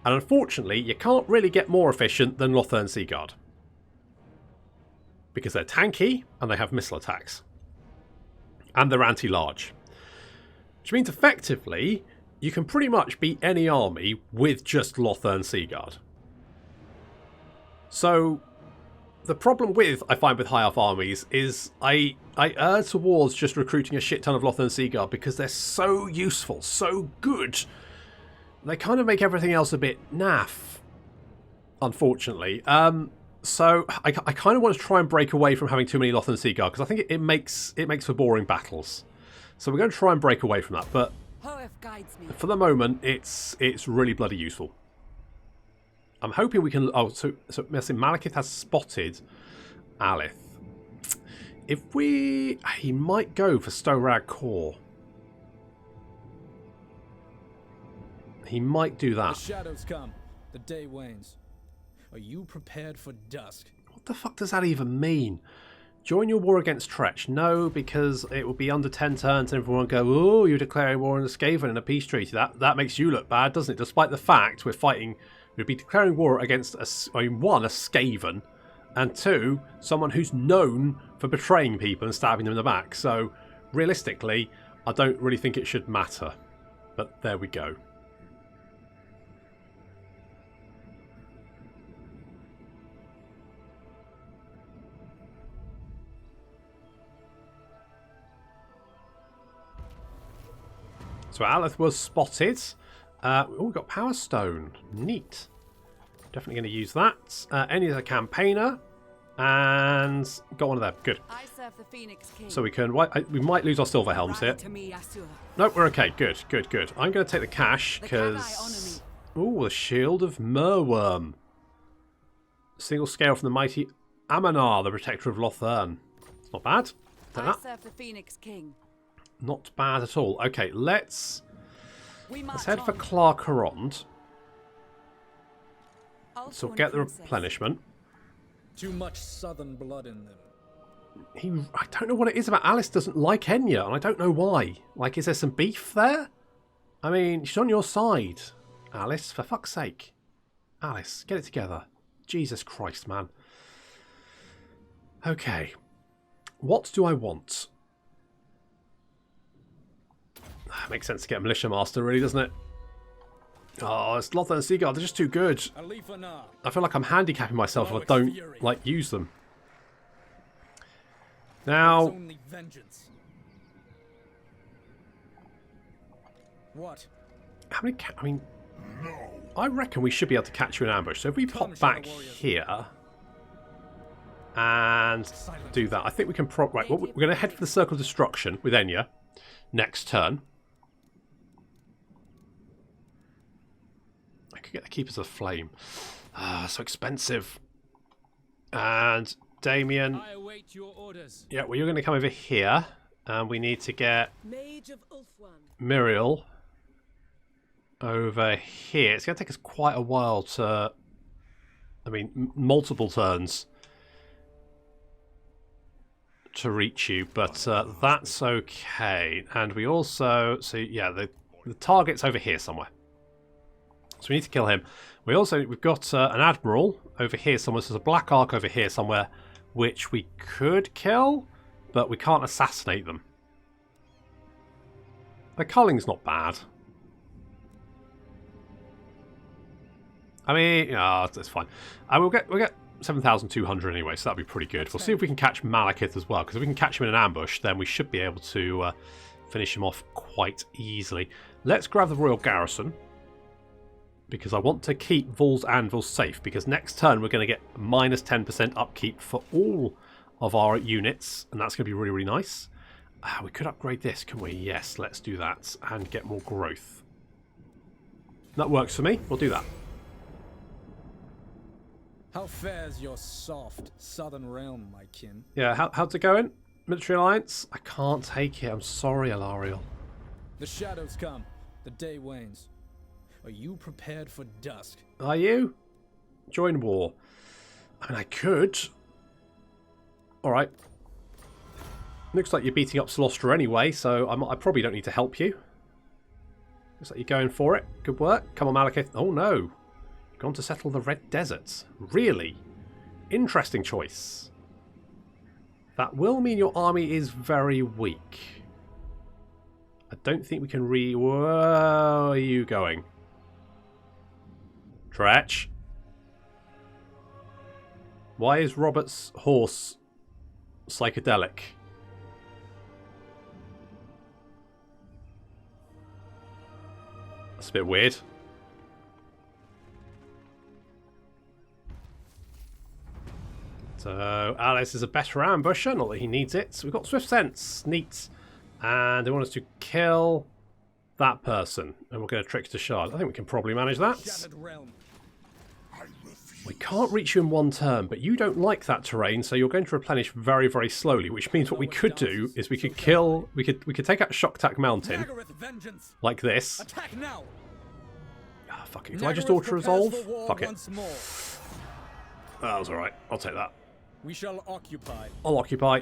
And unfortunately, you can't really get more efficient than Lothern Seaguard. Because they're tanky and they have missile attacks. And they're anti-large. Which means effectively, you can pretty much beat any army with just Lothern Seaguard. So, the problem I find with high-elf armies is I err towards just recruiting a shit ton of Lothern Seaguard because they're so useful, so good. They kind of make everything else a bit naff, unfortunately. So I kind of want to try and break away from having too many Lothern Seaguard because I think it makes for boring battles. So we're going to try and break away from that. But for the moment, it's really bloody useful. I'm hoping we can. Oh, so Malekith has spotted Alith. He might go for Storag Core. He might do that. The shadows come. The day wanes. Are you prepared for dusk? What the fuck does that even mean? Join your war against Treach. No, because it will be under 10 turns and everyone will go, oh, you're declaring war on the Skaven in a peace treaty. That makes you look bad, doesn't it? Despite the fact we'd be declaring war against, one, a Skaven, and two, someone who's known for betraying people and stabbing them in the back. So, realistically, I don't really think it should matter. But there we go. So Alith was spotted. We've got Power Stone. Neat. Definitely going to use that. Any other campaigner. And got one of them. Good. I serve the Phoenix King. So we might lose our Silver Helms here. Nope, we're okay. Good. I'm going to take the cash because... Ooh, the Shield of Merworm. Single scale from the mighty Amanar, the Protector of Lothern. It's not bad. I serve the Phoenix King. Not bad at all. Okay, let's head for Clarkerond. So get the replenishment. Too much southern blood in them. I don't know what it is about Alice doesn't like Enya, and I don't know why. Like, is there some beef there? I mean, she's on your side, Alice, for fuck's sake. Alice, get it together. Jesus Christ, man. Okay. What do I want? Makes sense to get a Militia Master, really, doesn't it? Oh, it's Lothar and Seagull. They're just too good. I feel like I'm handicapping myself if I don't, like, use them. Now... What? How many... I mean... I reckon we should be able to catch you in ambush. So if we pop back here... and do that. I think we can... Right, well, we're going to head for the Circle of Destruction with Enya next turn. I could get the Keepers of Flame. So expensive. And Damien. I await your orders. Yeah, well, you're going to come over here. And we need to get Mage of Ulthuan. Muriel over here. It's going to take us quite a while to... I mean, multiple turns to reach you, but that's okay. And we also... So, yeah, the target's over here somewhere. So we need to kill him. We've got an Admiral over here somewhere. So there's a Black Ark over here somewhere, which we could kill, but we can't assassinate them. The culling's not bad. I mean, it's fine. We'll get 7,200 anyway, so that'll be pretty good. We'll see if we can catch Malekith as well, because if we can catch him in an ambush, then we should be able to finish him off quite easily. Let's grab the Royal Garrison, because I want to keep Vol's Anvil safe, because next turn we're going to get minus 10% upkeep for all of our units, and that's going to be really, really nice. We could upgrade this, can we? Yes, let's do that, and get more growth. That works for me. We'll do that. How fares your soft southern realm, my kin? Yeah, how's it going? Military Alliance? I can't take it. I'm sorry, Alariel. The shadows come. The day wanes. Are you prepared for dusk? Are you? Join war. I mean, I could. Alright. Looks like you're beating up Solostra anyway, so I probably don't need to help you. Looks like you're going for it. Good work. Come on, Malekith. Oh, no. Gone to settle the Red Desert. Really? Interesting choice. That will mean your army is very weak. I don't think we can Where are you going? Treach. Why is Robert's horse psychedelic? That's a bit weird. So Alice is a better ambusher, not that he needs it. So we've got Swift Sense, neat. And they want us to kill that person. And we're going to trick to shard. I think we can probably manage that. We can't reach you in one turn, but you don't like that terrain, so you're going to replenish very, very slowly, which means what we could do is we could kill... We could take out Shock Attack Mountain, like this. Ah, fuck it. Do I just auto-resolve? Fuck it. That was alright. I'll take that. We shall occupy. I'll occupy.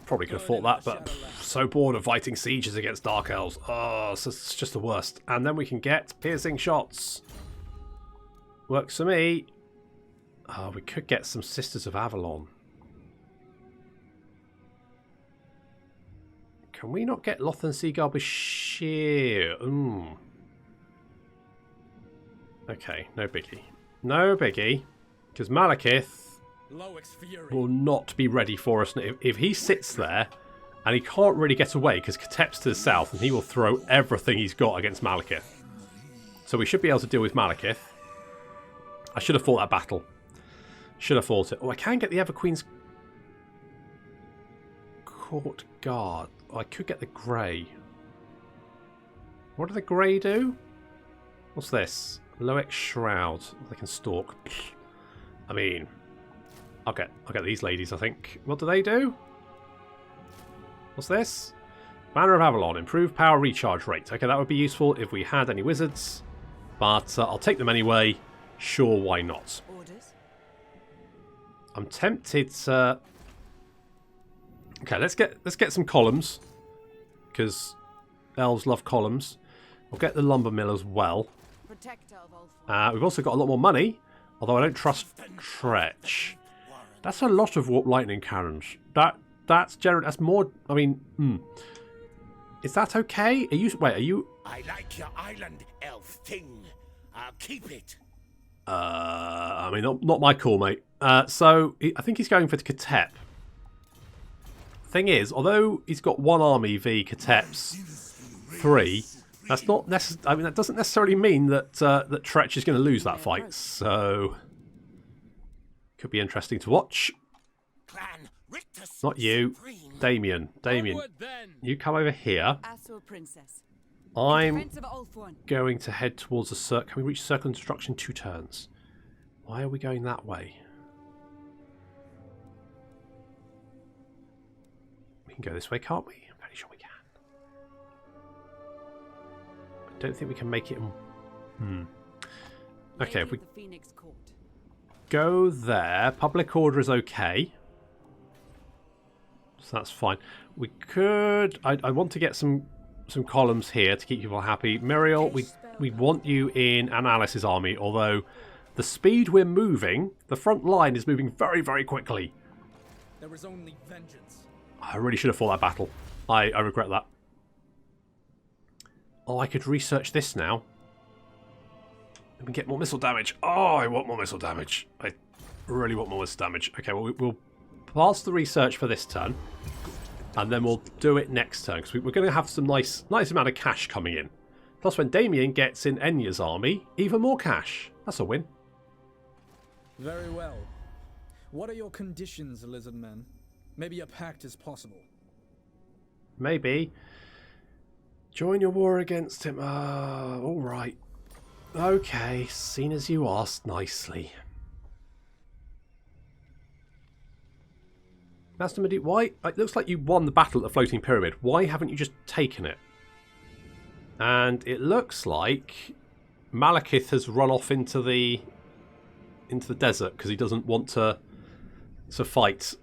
Probably could have fought that, but so bored of fighting sieges against Dark Elves. Oh, it's just the worst. And then we can get piercing shots. Works for me. Oh, we could get some Sisters of Avalon. Can we not get Loth and Seagull Bashir? Okay, no biggie. No biggie. Because Malekith will not be ready for us. If he sits there and he can't really get away because Katep's to the south and he will throw everything he's got against Malekith. So we should be able to deal with Malekith. I should have fought that battle. Should have fought it. Oh, I can get the Everqueen's Court Guard. Oh, I could get the Grey. What do the Grey do? What's this? Loex Shroud. They can stalk. I mean, I'll get these ladies, I think. What do they do? What's this? Banner of Avalon. Improved power recharge rate. Okay, that would be useful if we had any wizards. But I'll take them anyway. Sure, why not? Orders. I'm tempted to... Okay, let's get some columns. Because elves love columns. We'll get the lumber mill as well. Protector of Ulford. We've also got a lot more money, although I don't trust Treach. That's a lot of warp lightning cannons. That's generally, that's more, I mean, Is that okay? Are you... I like your island elf thing. I'll keep it. I mean, not my call, mate. So, I think he's going for the Katep. Thing is, although he's got one army v Katep's 3, that's not I mean, that doesn't necessarily mean that that Treach is going to lose that fight. So, could be interesting to watch. Clan Rictus Not you, Damien. Damien, you come over here. Asur Princess. I'm Defense of Ulford. going to head towards the circle. Can we reach circle of destruction in 2 turns? Why are we going that way? We can go this way, can't we? I'm pretty sure we can. I don't think we can make it. Okay, if we The Phoenix Court. go there, public order is okay. So that's fine. We could... I want to get some columns here to keep people happy. Muriel, we want you in Analys's army, although the speed we're moving, the front line is moving very, very quickly. There is only vengeance. I really should have fought that battle. I regret that. Oh, I could research this now. Let me get more missile damage. Oh, I want more missile damage. I really want more missile damage. Okay, well, we'll pass the research for this turn. And then we'll do it next turn, because we're going to have some nice amount of cash coming in. Plus, when Damien gets in Enya's army, even more cash. That's a win. Very well. What are your conditions, Lizardman? Maybe a pact is possible. Maybe. Join your war against him. Alright. Okay, seen as you asked nicely. Master Medi, why? It looks like you won the battle at the floating pyramid. Why haven't you just taken it? And it looks like Malekith has run off into the desert because he doesn't want to fight.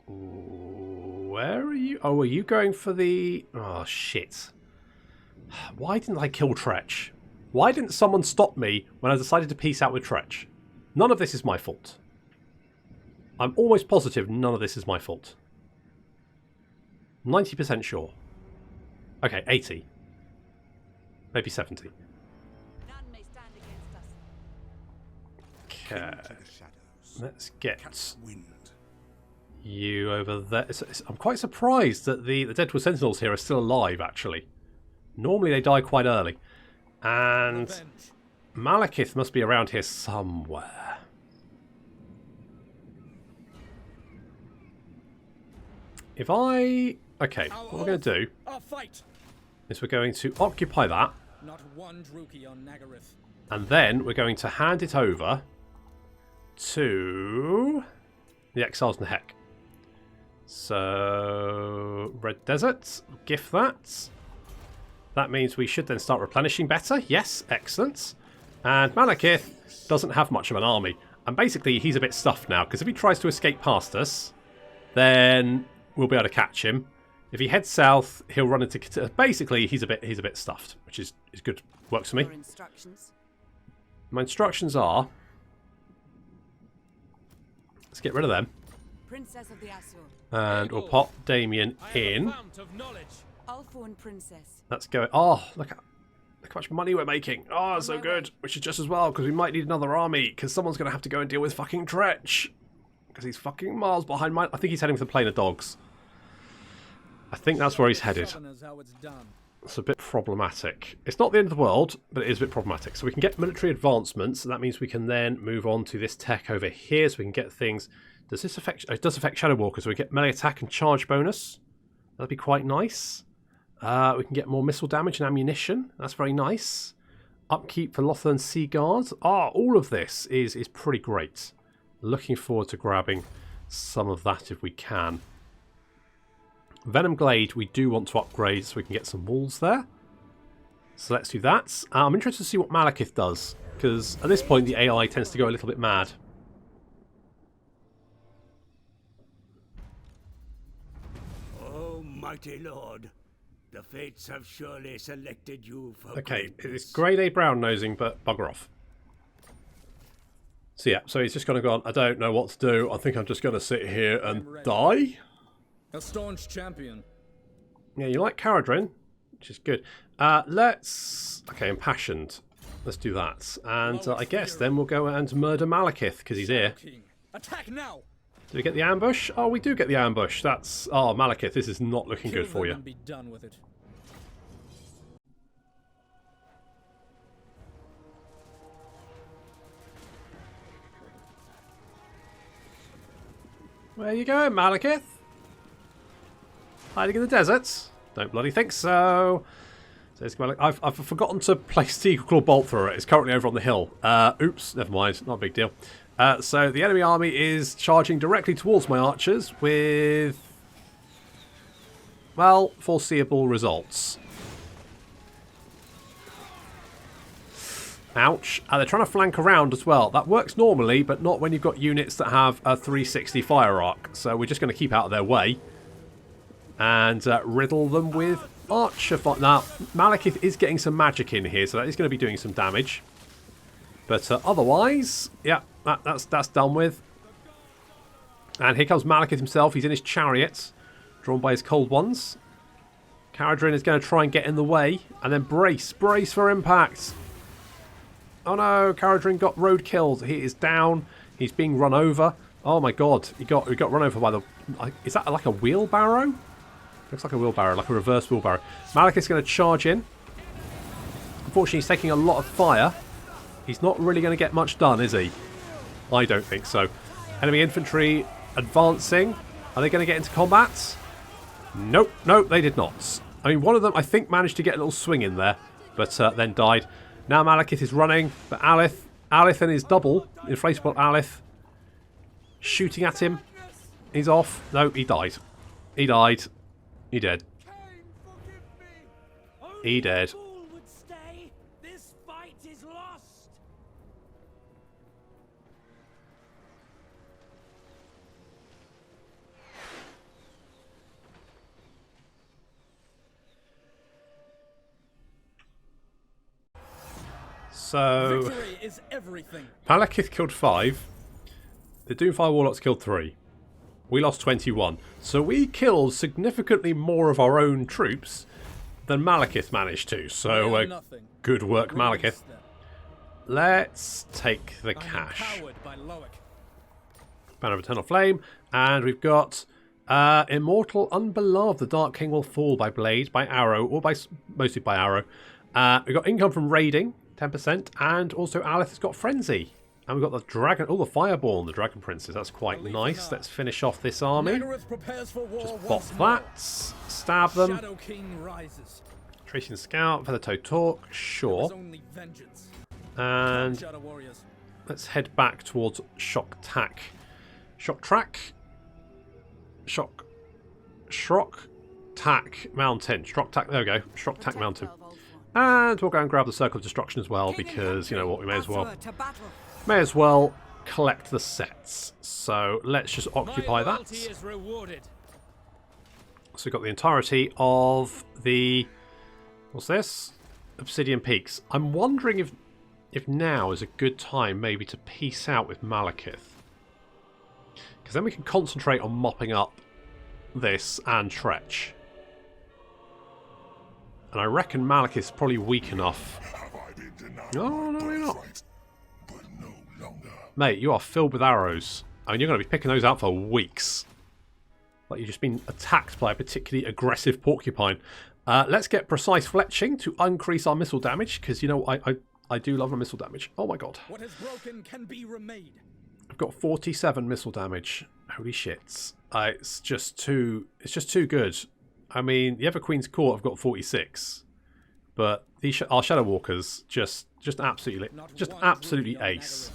Where are you? Oh, are you going for the... Oh, shit. Why didn't I kill Treach? Why didn't someone stop me when I decided to peace out with Treach? None of this is my fault. I'm almost positive none of this is my fault. 90% sure. Okay, 80. Maybe 70. None may stand against us. Okay. Let's get you over there. I'm quite surprised that the Deadwood Sentinels here are still alive, actually. Normally they die quite early. And Malekith must be around here somewhere. If I... Okay, what we're going to do is we're going to occupy that. Not one Druki on Nagarythe. And then we're going to hand it over to the Exiles in the Heck. So, Red Desert, gift that. That means we should then start replenishing better. Yes, excellent. And Malekith doesn't have much of an army. And basically, he's a bit stuffed now, because if he tries to escape past us, then we'll be able to catch him. If he heads south, he'll run into... Basically, he's a bit stuffed, which is good. Works for me. Your instructions. My instructions are... Let's get rid of them. Princess of the Asur. And we'll pop Damien in. Ulford Princess. Let's go. Oh, look how much money we're making. Oh, so good. Which is just as well, because we might need another army, because someone's going to have to go and deal with fucking Treach. Because he's fucking miles behind mine. I think he's heading for the Plain of Dogs. I think that's where he's headed. It's a bit problematic. It's not the end of the world, but it is a bit problematic. So we can get military advancements, and that means we can then move on to this tech over here, so we can get things... Does this affect... It does affect Shadow Walker, so we get melee attack and charge bonus. That'd be quite nice. We can get more missile damage and ammunition. That's very nice. Upkeep for Lothern Sea Guards. All of this is pretty great. Looking forward to grabbing some of that if we can. Venom Glade we do want to upgrade so we can get some walls there. So let's do that. I'm interested to see what Malekith does, because at this point the AI tends to go a little bit mad. Oh, mighty lord, The fates have surely selected you for Okay, greatness. it's grade A brown nosing, but bugger off. So yeah, so he's just going to go on, I don't know what to do. I think I'm just going to sit here and die. A staunch champion. Yeah, you like Caradrin, which is good. Okay, impassioned. Let's do that. And I guess then we'll go and murder Malekith, because he's here. King. Attack now. Do we get the ambush? Oh, we do get the ambush. That's... Oh, Malekith, this is not looking good for you. And be done with it. Where you going, Malekith? Hiding in the deserts? Don't bloody think so. I've forgotten to place the Eagle Claw Bolt through it. It's currently over on the hill. Oops, never mind. Not a big deal. So the enemy army is charging directly towards my archers with, well, foreseeable results. Ouch. They're trying to flank around as well. That works normally, but not when you've got units that have a 360 fire arc. So we're just going to keep out of their way and riddle them with archer fire. Now, Malekith is getting some magic in here, so that is going to be doing some damage. But otherwise, yeah, that's done with. And here comes Malekith himself. He's in his chariot, drawn by his cold ones. Caradrin is going to try and get in the way, and then brace for impact. Oh no, Caradrin got road killed. He is down. He's being run over. Oh my god, he got run over by the... Is that like a wheelbarrow? Looks like a wheelbarrow, like a reverse wheelbarrow. Malekith's going to charge in. Unfortunately, he's taking a lot of fire. He's not really going to get much done, is he? I don't think so. Enemy infantry advancing. Are they going to get into combat? Nope, they did not. I mean, one of them, I think, managed to get a little swing in there, but then died. Now Malekith is running, but Alith and his double, inflatable Alith, shooting at him. He's off. No, he died. He died. He dead. He dead. This fight is lost. So, Victory is everything. Malekith killed 5. The Doomfire Warlocks killed 3. We lost 21. So we killed significantly more of our own troops than Malekith managed to. So, good work, Malekith. Let's take the cash. Banner of Eternal Flame. And we've got Immortal Unbeloved. The Dark King will fall by blade, by arrow, or mostly by arrow. We've got income from raiding, 10%. And also Alith has got Frenzy. And we've got the dragon, the Fireborn, the Dragon Princes. That's quite nice. Let's finish off this army. Just bop that. Stab them. Tracing Scout, Feather-Toe Talk. Sure. And let's head back towards Shock Tack. Shock Track. Shock Tack Mountain. Shock Tack, there we go. Shock Tack Mountain. And we'll go and grab the Circle of Destruction as well, because, you know what, we may as well collect the sets. So let's just occupy that. So we've got the entirety of the... What's this? Obsidian Peaks. I'm wondering if now is a good time maybe to peace out with Malekith. Because then we can concentrate on mopping up this and Treach. And I reckon Malekith's probably weak enough. Oh, no, you're not. Mate, you are filled with arrows. I mean, you're going to be picking those out for weeks. Like you've just been attacked by a particularly aggressive porcupine. Let's get precise fletching to increase our missile damage, because, you know, I do love my missile damage. Oh my god. What is broken can be remade. I've got 47 missile damage. Holy shit. It's just too good. I mean, the Everqueen's Court have got 46. But our Shadow Walkers just absolutely ace.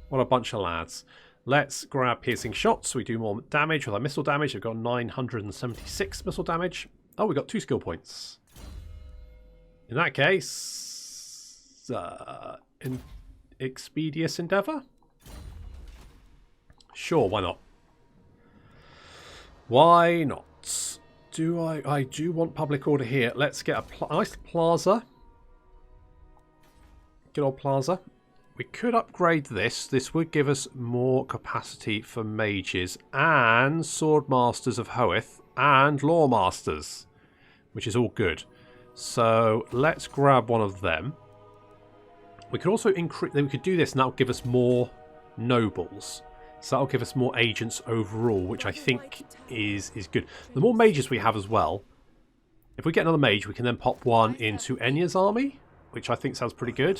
What a bunch of lads. Let's grab piercing shots so we do more damage with our missile damage. We've got 976 missile damage. Oh, we got 2 skill points. In that case, in Expeditious Endeavour? Sure, why not? Why not? do I do want public order here. Let's get a nice plaza. Good old plaza. We could upgrade this. This would give us more capacity for mages and sword masters of Hoeth and law masters, which is all good. So let's grab one of them. We could also increase. We could do this, and that will give us more nobles. So that'll give us more agents overall, which I think is good. The more mages we have as well, if we get another mage, we can then pop one into Enya's army, which I think sounds pretty good.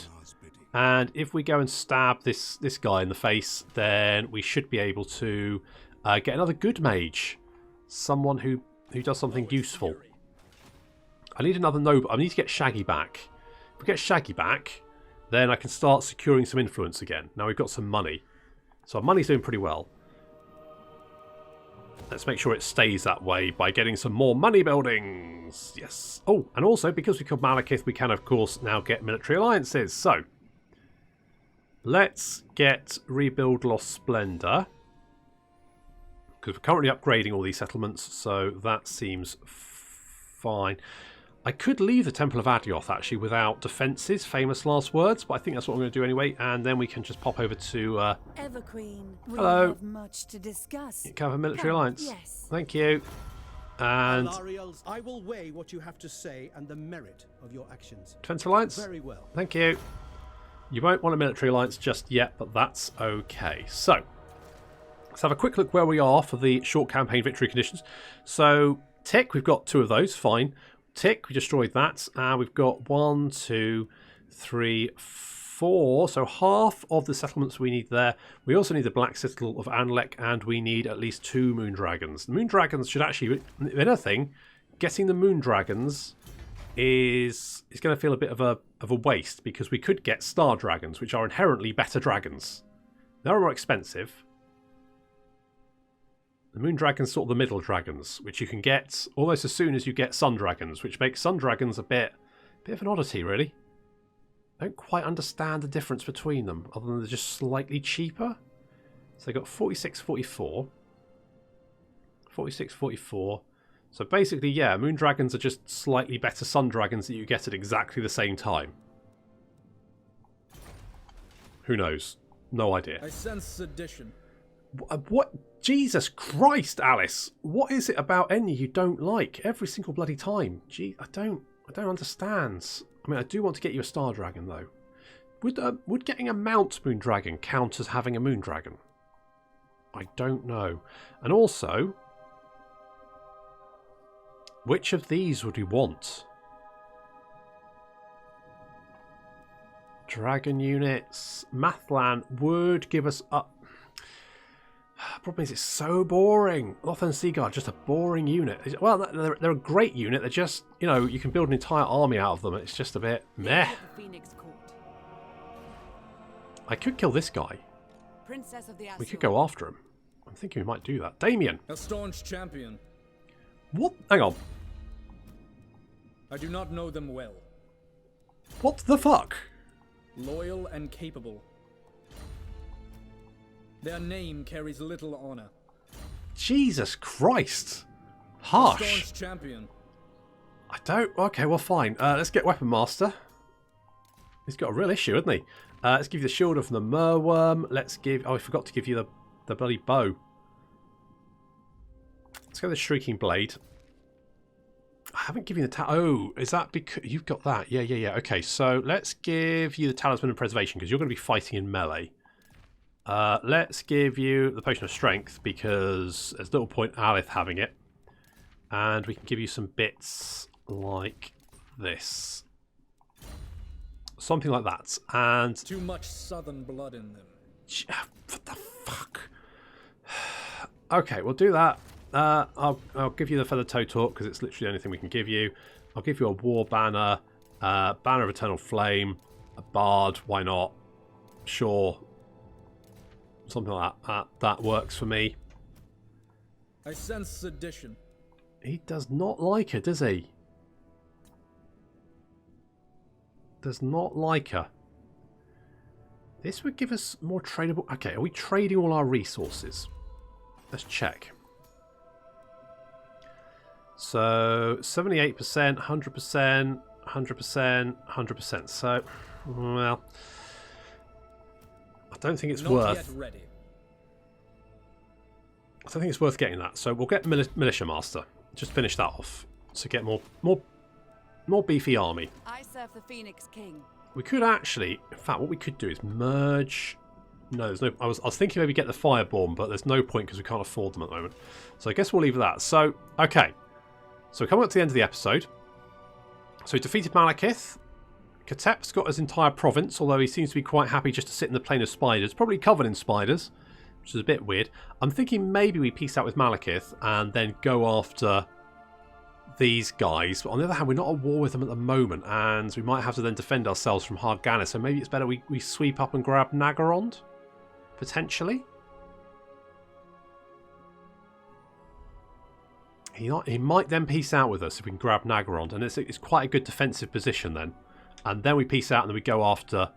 And if we go and stab this guy in the face, then we should be able to get another good mage. Someone who does something useful. I need another noble. I need to get Shaggy back. If we get Shaggy back, then I can start securing some influence again. Now we've got some money. So our money's doing pretty well. Let's make sure it stays that way by getting some more money buildings. Yes. Oh, and also because we killed Malekith, we can, of course, now get military alliances. So, let's get Rebuild Lost Splendor. Because we're currently upgrading all these settlements, so that seems fine. I could leave the Temple of Adioth, actually, without defences, famous last words, but I think that's what I'm going to do anyway, and then we can just pop over to... Everqueen, we hello. have much to discuss. You can have a military alliance. Yes. Thank you. And... Alariels, I will weigh what you have to say and the merit of your actions. Defence alliance? Very well. Thank you. You won't want a military alliance just yet, but that's okay. So, let's have a quick look where we are for the short campaign victory conditions. So, tick, we've got 2 of those, fine. Tick, we destroyed that. We've got 1, 2, 3, 4. So half of the settlements we need there. We also need the Black Citadel of Anlek, and we need at least 2 Moon Dragons. The Moon Dragons should actually, if anything, getting the Moon Dragons is going to feel a bit of a waste, because we could get Star Dragons, which are inherently better dragons. They're more expensive. The Moon Dragon's sort of the middle dragons, which you can get almost as soon as you get Sun Dragons, which makes Sun Dragons a bit of an oddity, really. I don't quite understand the difference between them, other than they're just slightly cheaper. So they got 46.44. 46.44. So basically, yeah, Moon Dragons are just slightly better Sun Dragons that you get at exactly the same time. Who knows? No idea. I sense sedition. What? Jesus Christ, Alice! What is it about Enya you don't like every single bloody time? Gee, I don't understand. I mean, I do want to get you a Star Dragon though. Would getting a Mount Moon Dragon count as having a Moon Dragon? I don't know. And also, which of these would we want? Dragon units. Mathlan would give us up. Problem is, it's so boring. Loth and Seaguard, just a boring unit. Well, they're a great unit. They're just, you know, you can build an entire army out of them. It's just a bit meh. Phoenix Court. I could kill this guy. Princess of the We could go after him. I'm thinking we might do that. Damien. A staunch champion. What? Hang on. I do not know them well. What the fuck? Loyal and capable. Their name carries little honor. Jesus Christ. A Harsh. staunch champion. I don't... Okay, well, fine. Let's get Weapon Master. He's got a real issue, hasn't he? Let's give you the shield from the Merworm. Let's give... Oh, I forgot to give you the bloody bow. Let's go with the Shrieking Blade. I haven't given you the... Oh, is that because... You've got that. Yeah. Okay, so let's give you the Talisman of Preservation, because you're going to be fighting in melee. Let's give you the Potion of Strength, because there's little point Alith having it. And we can give you some bits like this. Something like that. And... Too much southern blood in them. What the fuck? Okay, we'll do that. I'll give you the Feather Toe Talk, because it's literally the only thing we can give you. I'll give you a War Banner, Banner of Eternal Flame, a Bard, why not? Sure. Something like that. That works for me. I sense sedition. He does not like her, does he? Does not like her. This would give us more tradable... Okay, are we trading all our resources? Let's check. So 78%, 100%, 100%, 100%. So, well, I don't think it's Not worth. yet ready. I don't think it's worth getting that. So we'll get Militia Master. Just finish that off. So get more beefy army. I serve the Phoenix King. We could actually, in fact, what we could do is merge. No, there's no. I was thinking maybe get the Fireborn, but there's no point because we can't afford them at the moment. So I guess we'll leave that. So okay, so we're coming up to the end of the episode. So we defeated Malekith. Katep's got his entire province, although he seems to be quite happy just to sit in the plain of spiders, probably covered in spiders, which is a bit weird. I'm thinking maybe we peace out with Malekith and then go after these guys. But on the other hand, we're not at war with them at the moment, and we might have to then defend ourselves from Hardganis. So maybe it's better we sweep up and grab Nagarythe, potentially. He might then peace out with us if we can grab Nagarythe, and it's quite a good defensive position then. And then we peace out and then we go after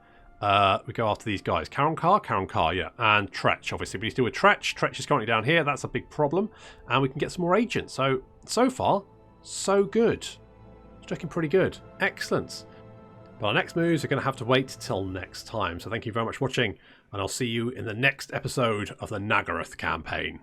these guys. Karonkar, yeah, and Treach. Obviously, we need to deal with Treach. Treach is currently down here. That's a big problem, and we can get some more agents. So far, so good. It's looking pretty good. Excellent. But our next moves are going to have to wait till next time. So thank you very much for watching, and I'll see you in the next episode of the Nagarythe campaign.